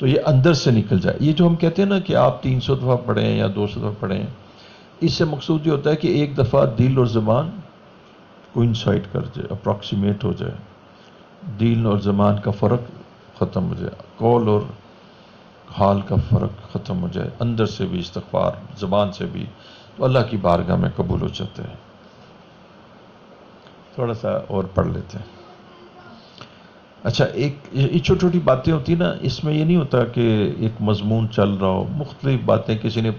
تو یہ اندر سے نکل جائے. یہ جو ہم کہتے ہیں نا کہ آپ 300 دفعہ پڑھیں یا 200 دفعہ پڑھیں, اس سے مقصود یہ ہوتا ہے کہ ایک دفعہ دل اور زبان کوئنسائڈ کر جائے, اپروکسیمیٹ ہو جائے, دل اور زبان کا فرق ختم ہو جائے, قول اور حال کا فرق ختم ہو جائے, اندر سے بھی استغفار, زبان سے بھی, تو اللہ کی بارگاہ میں قبول ہو جاتے ہیں. تھوڑا سا اور پڑھ لیتے ہیں. اچھا, یہ چھوٹی چھوٹی باتیں ہوتی نا, اس میں یہ نہیں ہوتا کہ ایک مضمون چل رہا ہو, مختلف باتیں کسی نے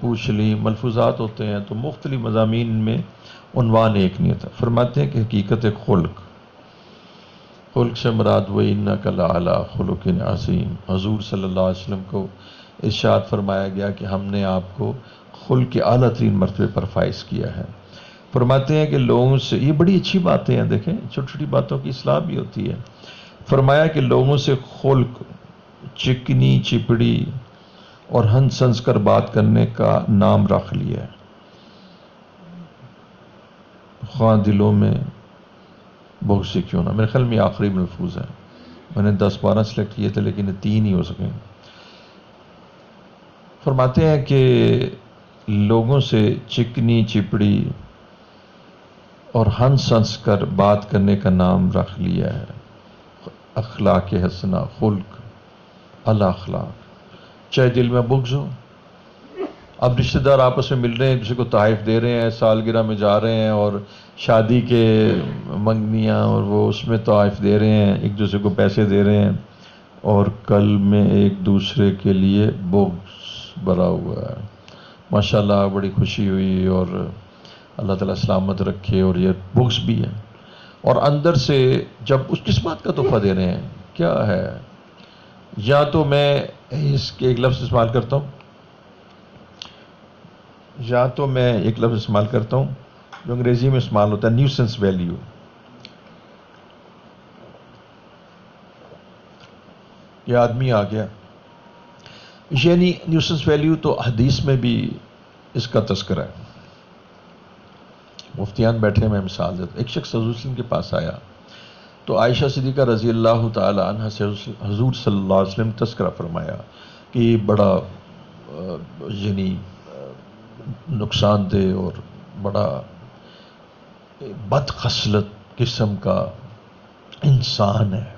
پوچھ لی, ملفوظات ہوتے ہیں, تو مختلف مضامین میں عنوان ایک نہیں ہوتا. فرماتے ہیں کہ حقیقت خلق سے مراد وہ انک لعلی خلق عظیم. حضور صلی اللہ علیہ وسلم کو ارشاد فرمایا گیا کہ ہم نے آپ کو خلق کے اعلیٰ ترین مرتبے پر فائز کیا ہے. فرماتے ہیں کہ لوگوں سے, یہ بڑی اچھی باتیں ہیں, دیکھیں چھوٹی چھوٹی باتوں کی اصلاح بھی ہوتی ہے. فرمایا کہ لوگوں سے خلق, چکنی چپڑی اور ہنس ہنس کر بات کرنے کا نام رکھ لیا ہے, خواہ دلوں میں بہت سے کیوں نہ. میرے خیال میں آخری ملفوظ ہے, میں نے 10-12 سلیکٹ کیے تھے لیکن 3 ہی ہو سکیں. فرماتے ہیں کہ لوگوں سے چکنی چپڑی اور ہنس ہنس کر بات کرنے کا نام رکھ لیا ہے اخلاق حسنہ, خلق الاخلاق. چاہے دل میں بغض ہو, اب رشتہ دار آپس میں مل رہے ہیں, کسی کو تحائف دے رہے ہیں, سالگرہ میں جا رہے ہیں, اور شادی کے منگنیاں اور وہ اس میں تحائف دے رہے ہیں, ایک دوسرے کو پیسے دے رہے ہیں, اور کل میں ایک دوسرے کے لیے بغض بھرا ہوا ہے. ماشاءاللہ بڑی خوشی ہوئی, اور اللہ تعالیٰ سلامت رکھے. اور یہ بغض بھی ہے, اور اندر سے جب اس کس بات کا تحفہ دے رہے ہیں, کیا ہے, یا تو میں اس کے ایک لفظ استعمال کرتا ہوں, جو انگریزی میں استعمال ہوتا ہے نیوسنس ویلیو. یہ آدمی آ گیا, یعنی نیوسنس ویلیو تو حدیث میں بھی اس کا تذکرہ ہے. مفتیان بیٹھے, میں مثال دیتا. ایک شخص حضور وسلم کے پاس آیا تو عائشہ صدیقہ رضی اللہ تعالی عنہ سے حضور صلی اللہ علیہ وسلم تذکرہ فرمایا کہ یہ بڑا یعنی نقصان دہ اور بڑا بد خصلت قسم کا انسان ہے.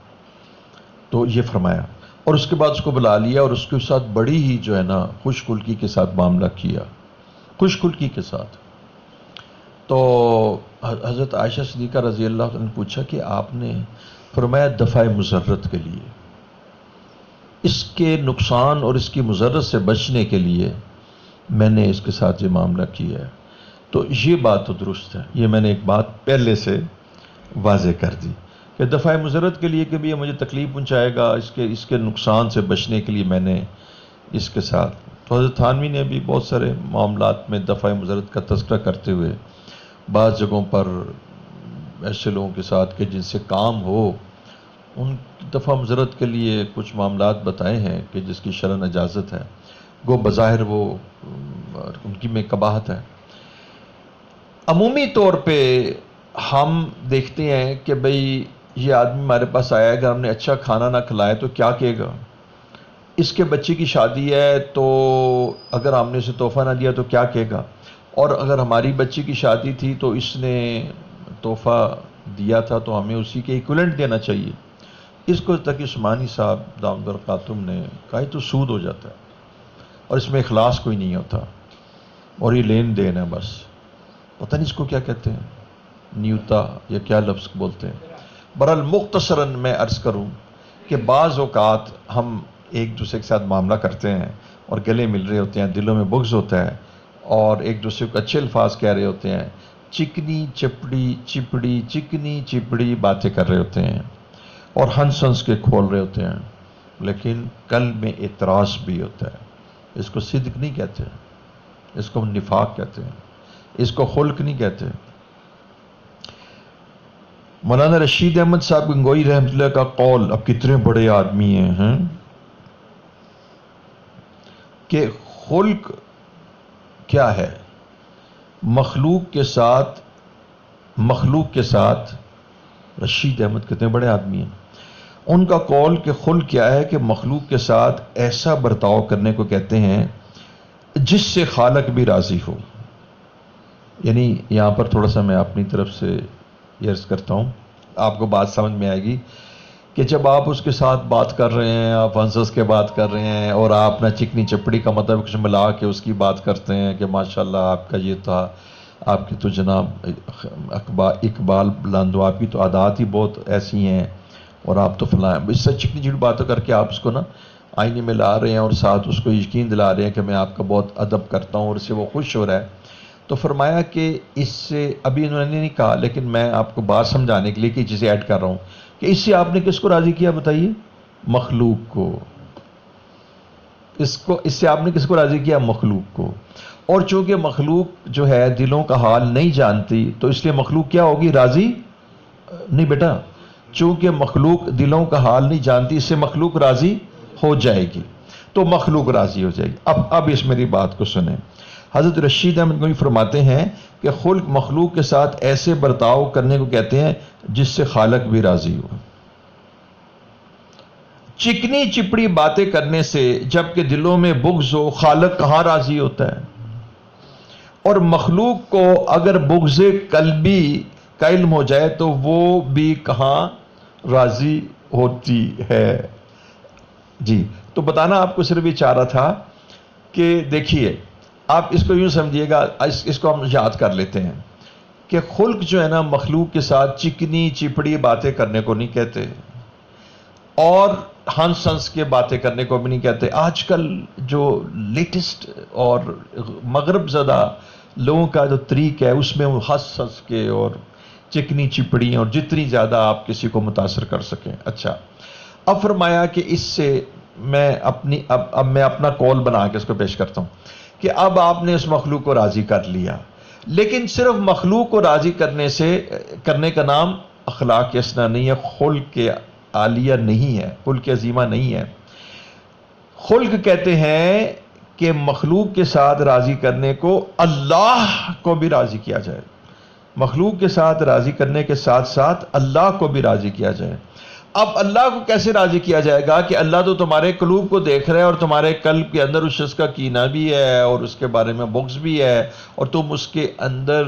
تو یہ فرمایا, اور اس کے بعد اس کو بلا لیا اور اس کے ساتھ بڑی ہی جو ہے نا خوش خلقی کے ساتھ معاملہ کیا, خوش خلقی کے ساتھ. تو حضرت عائشہ صدیقہ رضی اللہ عنہ نے پوچھا کہ آپ نے فرمایا دفع مضرت کے لیے, اس کے نقصان اور اس کی مضرت سے بچنے کے لیے میں نے اس کے ساتھ یہ معاملہ کیا ہے. تو یہ بات تو درست ہے, یہ میں نے ایک بات پہلے سے واضح کر دی کہ دفع مضرت کے لیے کہ بھی یہ مجھے تکلیف پہنچائے گا, اس کے نقصان سے بچنے کے لیے میں نے اس کے ساتھ. تو حضرت تھانوی نے بھی بہت سارے معاملات میں دفع مضرت کا تذکرہ کرتے ہوئے بعض جگہوں پر ایسے لوگوں کے ساتھ کہ جن سے کام ہو, ان دفع مضرت کے لیے کچھ معاملات بتائے ہیں کہ جس کی شرعاً اجازت ہے, گو بظاہر وہ ان کی میں قباحت ہے. عمومی طور پہ ہم دیکھتے ہیں کہ بھئی یہ آدمی ہمارے پاس آیا ہے، اگر ہم نے اچھا کھانا نہ کھلایا تو کیا کہے گا؟ اس کے بچے کی شادی ہے تو اگر ہم نے اسے تحفہ نہ دیا تو کیا کہے گا؟ اور اگر ہماری بچی کی شادی تھی تو اس نے تحفہ دیا تھا تو ہمیں اسی کے ایکولنٹ دینا چاہیے. اس کو تک عثمانی صاحب دامت برکاتہم نے کہا تو سود ہو جاتا ہے اور اس میں اخلاص کوئی نہیں ہوتا اور یہ لین دین ہے بس. پتہ نہیں اس کو کیا کہتے ہیں، نیوتا یا کیا لفظ بولتے ہیں. برحال مختصراً میں عرض کروں کہ بعض اوقات ہم ایک دوسرے کے ساتھ معاملہ کرتے ہیں اور گلے مل رہے ہوتے ہیں، دلوں میں بغض ہوتا ہے اور ایک دوسرے کو اچھے الفاظ کہہ رہے ہوتے ہیں، چکنی چپڑی باتیں کر رہے ہوتے ہیں اور ہنس ہنس کے کھول رہے ہوتے ہیں، لیکن قلب میں اعتراض بھی ہوتا ہے. اس کو صدق نہیں کہتے، اس کو نفاق کہتے ہیں، اس کو خلق نہیں کہتے. مولانا رشید احمد صاحب گنگوئی رحمۃ اللہ کا قول، اب کتنے بڑے آدمی ہیں کہ خلق کیا ہے؟ مخلوق کے ساتھ رشید احمد کتنے بڑے آدمی ہیں، ان کا قول کہ خلق کیا ہے کہ مخلوق کے ساتھ ایسا برتاؤ کرنے کو کہتے ہیں جس سے خالق بھی راضی ہو. یعنی یہاں پر تھوڑا سا میں اپنی طرف سے یہ عرض کرتا ہوں، آپ کو بات سمجھ میں آئے گی کہ جب آپ اس کے ساتھ بات کر رہے ہیں، آپ ہنس کے بات کر رہے ہیں اور آپ نہ چکنی چپڑی کا مطلب کچھ ملا کے اس کی بات کرتے ہیں کہ ماشاءاللہ آپ کا یہ تھا، آپ کی تو جناب اقبال بلندو، آپ کی تو عادات ہی بہت ایسی ہیں اور آپ تو فلاں، اس سے چکنی چپڑی باتیں کر کے آپ اس کو نا آئینے میں لا رہے ہیں اور ساتھ اس کو یقین دلا رہے ہیں کہ میں آپ کا بہت ادب کرتا ہوں اور اس سے وہ خوش ہو رہا ہے. تو فرمایا کہ اس سے، ابھی انہوں نے نہیں کہا لیکن میں آپ کو بات سمجھانے کے لیے کہ چیزیں ایڈ کر رہا ہوں کہ اس سے آپ نے کس کو راضی کیا بتائیے؟ مخلوق کو. اس سے آپ نے کس کو راضی کیا؟ مخلوق کو. اور چونکہ مخلوق جو ہے دلوں کا حال نہیں جانتی تو اس لیے مخلوق کیا ہوگی؟ راضی نہیں بیٹا، چونکہ مخلوق دلوں کا حال نہیں جانتی اس سے مخلوق راضی ہو جائے گی، تو مخلوق راضی ہو جائے گی. اب اس میری بات کو سنیں. حضرت رشید احمد گنگوئی فرماتے ہیں کہ خلق مخلوق کے ساتھ ایسے برتاؤ کرنے کو کہتے ہیں جس سے خالق بھی راضی ہو. چکنی چپڑی باتیں کرنے سے جبکہ دلوں میں بغض ہو، خالق کہاں راضی ہوتا ہے؟ اور مخلوق کو اگر بغض قلبی کا علم ہو جائے تو وہ بھی کہاں راضی ہوتی ہے؟ جی تو بتانا آپ کو صرف یہ چاہ رہا تھا کہ دیکھیے، آپ اس کو یوں سمجھیے گا، اس کو ہم یاد کر لیتے ہیں کہ خلق جو ہے نا مخلوق کے ساتھ چکنی چپڑی باتیں کرنے کو نہیں کہتے اور ہنس ہنس کے باتیں کرنے کو بھی نہیں کہتے. آج کل جو لیٹسٹ اور مغرب زدہ لوگوں کا جو طریق ہے اس میں وہ ہنس ہنس کے اور چکنی چپڑی اور جتنی زیادہ آپ کسی کو متاثر کر سکیں. اچھا، اب فرمایا کہ اس سے میں اب میں اپنا قول بنا کے اس کو پیش کرتا ہوں کہ اب آپ نے اس مخلوق کو راضی کر لیا، لیکن صرف مخلوق کو راضی کرنے کا نام اخلاق حسنہ نہیں ہے، خلق عالیہ نہیں ہے، خلق عظیمہ نہیں ہے. خلق کہتے ہیں کہ مخلوق کے ساتھ راضی کرنے کو اللہ کو بھی راضی کیا جائے، مخلوق کے ساتھ راضی کرنے کے ساتھ ساتھ اللہ کو بھی راضی کیا جائے. اب اللہ کو کیسے راضی کیا جائے گا کہ اللہ تو تمہارے قلوب کو دیکھ رہا ہے اور تمہارے قلب کے اندر اس شخص کا کینہ بھی ہے اور اس کے بارے میں بغض بھی ہے اور تم اس کے اندر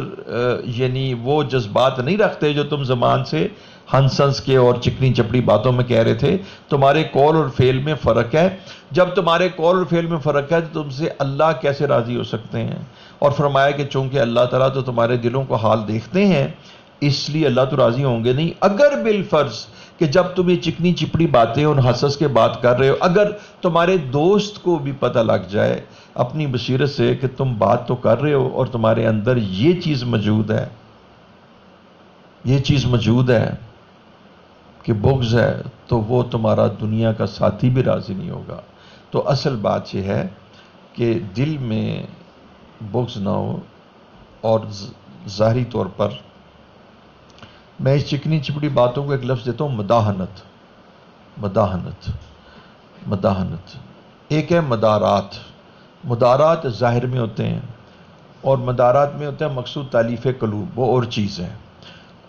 یعنی وہ جذبات نہیں رکھتے جو تم زبان سے ہنس ہنس کے اور چکنی چپڑی باتوں میں کہہ رہے تھے. تمہارے قول اور فعل میں فرق ہے. جب تمہارے قول اور فعل میں فرق ہے تو تم سے اللہ کیسے راضی ہو سکتے ہیں؟ اور فرمایا کہ چونکہ اللہ تعالیٰ تو تمہارے دلوں کو حال دیکھتے ہیں اس لیے اللہ تو راضی ہوں گے نہیں. اگر بالفرض کہ جب تم یہ چکنی چپڑی باتیں اور ہنس کے بات کر رہے ہو، اگر تمہارے دوست کو بھی پتہ لگ جائے اپنی بصیرت سے کہ تم بات تو کر رہے ہو اور تمہارے اندر یہ چیز موجود ہے کہ بغض ہے، تو وہ تمہارا دنیا کا ساتھی بھی راضی نہیں ہوگا. تو اصل بات یہ ہے کہ دل میں بغض نہ ہو. اور ظاہری طور پر میں اس چکنی چپڑی باتوں کو ایک لفظ دیتا ہوں، مداحنت. ایک ہے مدارات ظاہر میں ہوتے ہیں اور مدارات میں ہوتے ہیں مقصود تالیف قلوب، وہ اور چیز ہے.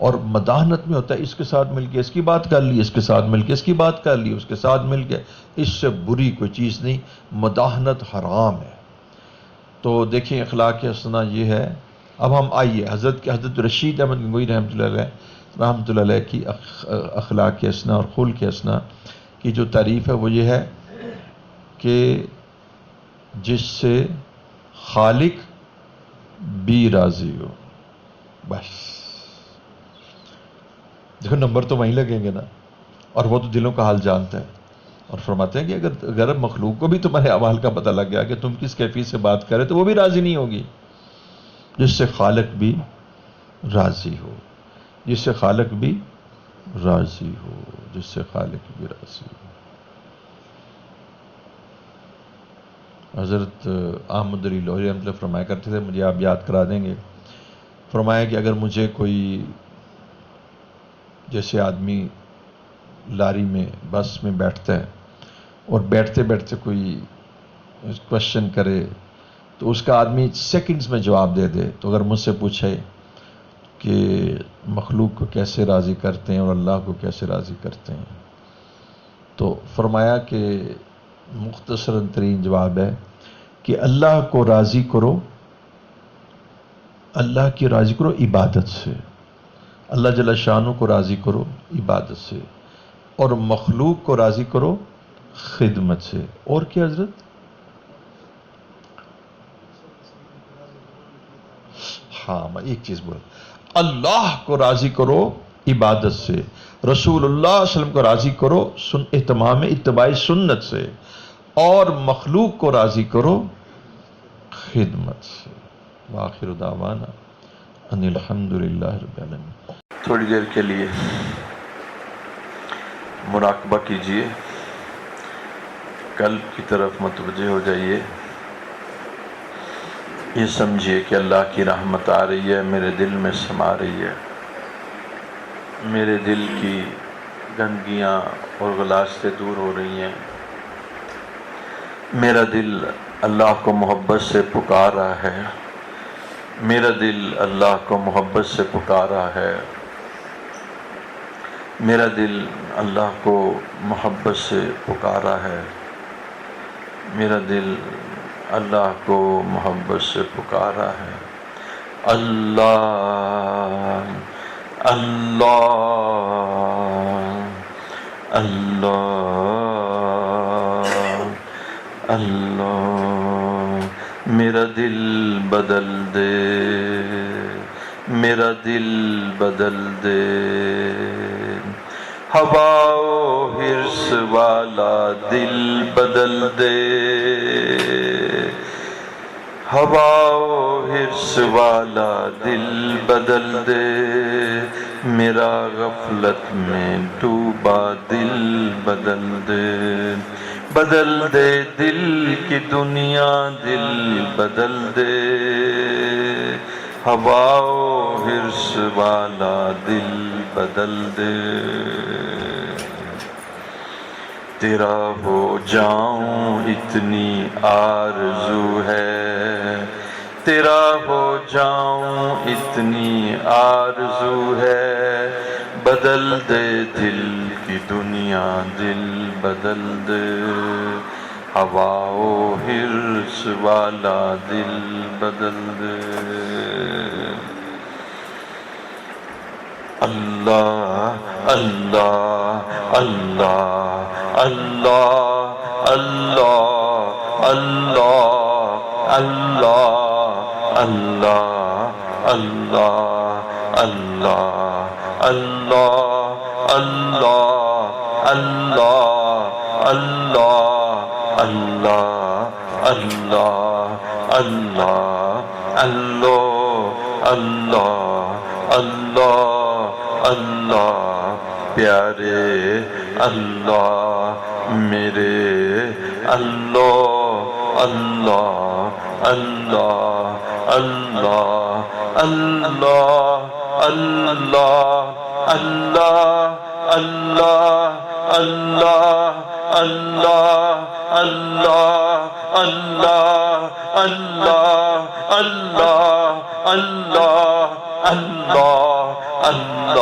اور مداحنت میں ہوتا ہے اس کے ساتھ مل کے اس کی بات کر لی، اس کے ساتھ مل کے اس کی بات کر لی، اس کے ساتھ مل کے، اس سے بری کوئی چیز نہیں، مداحنت حرام ہے۔ تو دیکھیں اخلاق حسنہ یہ ہے۔ اب ہم آئیے حضرت رشید احمد گنگوئی رحمۃ اللہ علیہ کی اخلاق حسنہ اور خلق حسنہ کی جو تعریف ہے وہ یہ ہے کہ جس سے خالق بھی راضی ہو، بس۔ دیکھو نمبر تو وہیں لگیں گے نا، اور وہ تو دلوں کا حال جانتا ہے، اور فرماتے ہیں کہ اگر مخلوق کو بھی تمہارے اعمال کا پتہ لگ گیا کہ تم کس کیفیت سے بات کرے تو وہ بھی راضی نہیں ہوگی، جس سے خالق بھی راضی ہو، جس سے خالق بھی راضی ہو، جس سے خالق بھی راضی ہو۔ حضرت احمد علی لودھی رحمۃ اللہ فرمایا کرتے تھے، مجھے آپ یاد کرا دیں گے، فرمایا کہ اگر مجھے کوئی، جیسے آدمی لاری میں بس میں بیٹھتا ہے اور بیٹھتے بیٹھتے کوئی کوشچن کرے تو اس کا آدمی سیکنڈز میں جواب دے دے، تو اگر مجھ سے پوچھے کہ مخلوق کو کیسے راضی کرتے ہیں اور اللہ کو کیسے راضی کرتے ہیں، تو فرمایا کہ مختصراً ترین جواب ہے کہ اللہ کو راضی کرو، اللہ کی راضی کرو عبادت سے، اللہ جل شانہ کو راضی کرو عبادت سے، اور مخلوق کو راضی کرو خدمت سے۔ اور کیا حضرت؟ ہاں میں ایک چیز بول، اللہ کو راضی کرو عبادت سے، رسول اللہ صلی اللہ علیہ وسلم کو راضی کرو اہتمام اتباع سنت سے، اور مخلوق کو راضی کرو خدمت سے۔ وآخر دعوانا ان الحمدللہ رب العالمین۔ تھوڑی دیر کے لیے مراقبہ کیجئے، قلب کی طرف متوجہ ہو جائیے، یہ سمجھیے کہ اللہ کی رحمت آ رہی ہے، میرے دل میں سما رہی ہے، میرے دل کی گندگیاں اور غلاظتیں دور ہو رہی ہیں، میرا دل اللہ کو محبت سے پکار رہا ہے، میرا دل اللہ کو محبت سے پکار رہا ہے، میرا دل اللہ کو محبت سے پکارا ہے، میرا دل اللہ کو محبت سے پکارا ہے۔ اللہ اللہ اللہ اللہ، میرا دل بدل دے، میرا دل بدل دے، ہوا و حرص والا دل بدل دے، ہوا و حرص والا دل بدل دے، میرا غفلت میں ڈوبا دل بدل دے، بدل دے دل کی دنیا دل بدل دے، ہوا و حرص والا دل بدل دے، تیرا ہو جاؤں اتنی آرزو ہے، تیرا ہو جاؤں اتنی آرزو ہے، بدل دے دل کی دنیا دل بدل دے، ہوا و حرص والا دل بدل دے۔ اللہ اللہ اللہ اللہ اللہ اللہ اللہ اللہ اللہ اللہ اللہ اللہ اللہ اللہ اللہ اللہ اللہ اللہ اللہ پیارے اللہ میرے اللہ اللہ اللہ اللہ اللہ اللہ اللہ اللہ اللہ اللہ اللہ اللہ اللہ اللہ اللہ اللہ اللہ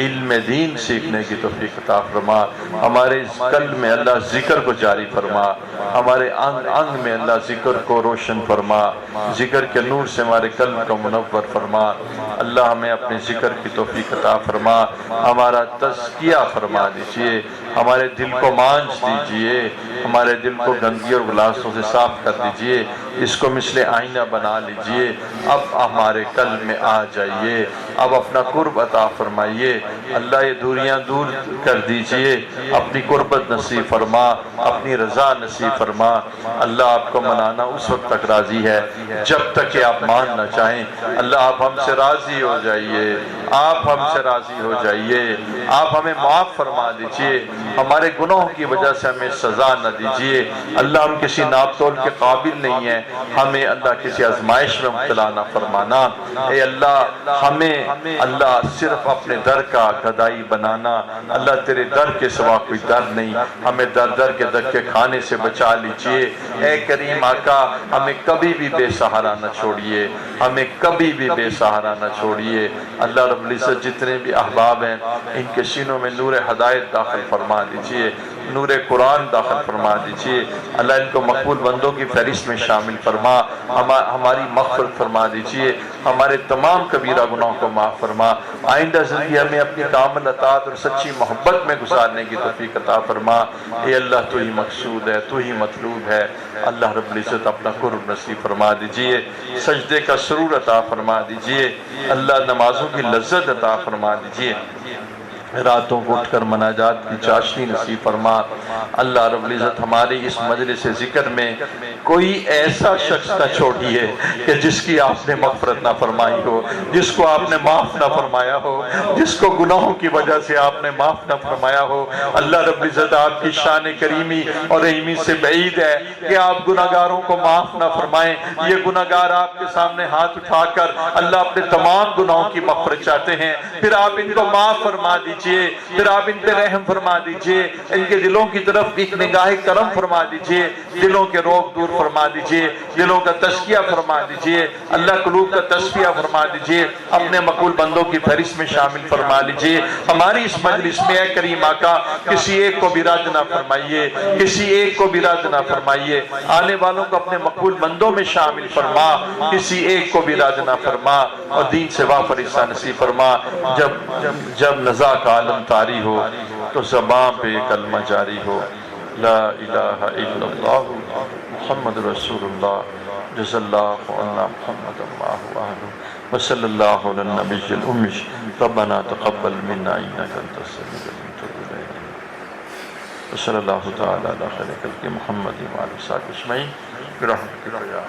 علم دین سیکھنے کی توفیق عطا فرما، ہمارے قلب میں اللہ ذکر کو جاری فرما، ہمارے انگ میں اللہ ذکر کو روشن فرما، ذکر کے نور سے ہمارے قلب کو منور فرما، اللہ ہمیں اپنے ذکر کی توفیق عطا فرما، ہمارا تزکیہ فرما دیجئے، ہمارے دل کو مانچ دیجئے، ہمارے دل کو گندگی اور غلاظتوں سے صاف کر دیجئے، اس کو مثل آئینہ بنا لیجئے، اب ہمارے قلب میں آ جائیے، اب اپنا قرب عطا فرمائیے، اللہ یہ دوریاں دور کر دیجئے، اپنی قربت نصیب فرما، اپنی رضا نصیب فرما، اللہ آپ کو منانا اس وقت تک راضی ہے جب تک کہ آپ مان نہ چاہیں، اللہ آپ ہم سے راضی ہو جائیے، آپ ہم سے راضی ہو جائیے، آپ ہمیں معاف فرما دیجئے، ہمارے گناہوں کی وجہ سے ہمیں سزا نہ دیجئے، اللہ ہم کسی ناپ تول کے قابل نہیں ہیں، ہمیں اللہ کسی آزمائش میں مبتلا نہ فرمانا، اے اللہ ہمیں اللہ صرف اپنے در کا گدائی بنانا، اللہ تیرے در کے سوا کوئی در نہیں، ہمیں در در کے دھکے کھانے سے بچا لیجئے، اے کریم آقا ہمیں کبھی بھی بے سہارا نہ چھوڑیے، ہمیں کبھی بھی بے سہارا نہ چھوڑیے، اللہ رب العزت جتنے بھی احباب ہیں ان کے سینوں میں نور ہدایت داخل فرما دیجئے، نور قرآن داخل فرما دیجئے، اللہ ان کو مقبول بندوں کی فہرست میں شامل فرما، ہماری مغفرت فرما دیجئے، ہمارے تمام کبیرہ گناہوں کو معاف فرما، آئندہ زندگی ہمیں اپنی کامل اطاعت اور سچی محبت میں گزارنے کی توفیق عطا فرما، اے اللہ تو ہی مقصود ہے، تو ہی مطلوب ہے، اللہ رب العزت اپنا قرب نصیب فرما دیجئے، سجدے کا سرور عطا فرما دیجئے، اللہ نمازوں کی لذت عطا فرما دیجئے، راتوں کو اٹھ کر مناجات کی چاشنی نصیب فرما، اللہ رب العزت ہماری اس مجلس ذکر میں کوئی ایسا شخص نہ چھوڑیے کہ جس کی آپ نے مغفرت نہ فرمائی ہو، جس کو آپ نے معاف نہ فرمایا ہو، جس کو گناہوں کی وجہ سے آپ نے معاف نہ فرمایا ہو، اللہ رب العزت آپ کی شان کریمی اور رحیمی سے بعید ہے کہ آپ گناہگاروں کو معاف نہ فرمائیں، یہ گناہگار آپ کے سامنے ہاتھ اٹھا کر اللہ اپنے تمام گناہوں کی مغفرت چاہتے ہیں، پھر آپ ان کو معاف فرما دیجئے، پھر آپ ان پہ رحم فرما دیجئے، ان کے دلوں کی طرف ایک نگاہ کرم فرما دیجئے، دلوں کے روگ دور فرما دیجئے، دلوں کا تزکیہ فرما دیجئے، اللہ قلوب کا تصفیہ فرما دیجئے، اپنے مقبول بندوں کی فہرست میں شامل فرما لیجئے، ہماری اس مجلس میں اے کریم آقا کسی ایک کو بھی رد نہ فرمائیے، کسی ایک کو بھی رد نہ فرمائیے، آنے والوں کو اپنے مقبول بندوں میں شامل فرما، کسی ایک کو بھی رد نہ فرما، اور دین سے واپس حصہ نصیب فرما، جب نزا کا عالم طاری ہو تو زبان پہ کلمہ جاری ہو، لا الہ الا اللہ محمد رسول اللہ، جز اللہ عنا محمد اللہ وآلہ وصلی اللہ علی النبی الأمی، ربنا تقبل منا انک انت السمیع العلیم وتب علینا، وصلی اللہ تعالی علی خیر خلق محمد وآلہ وصحبہ اجمعین برحمتک یا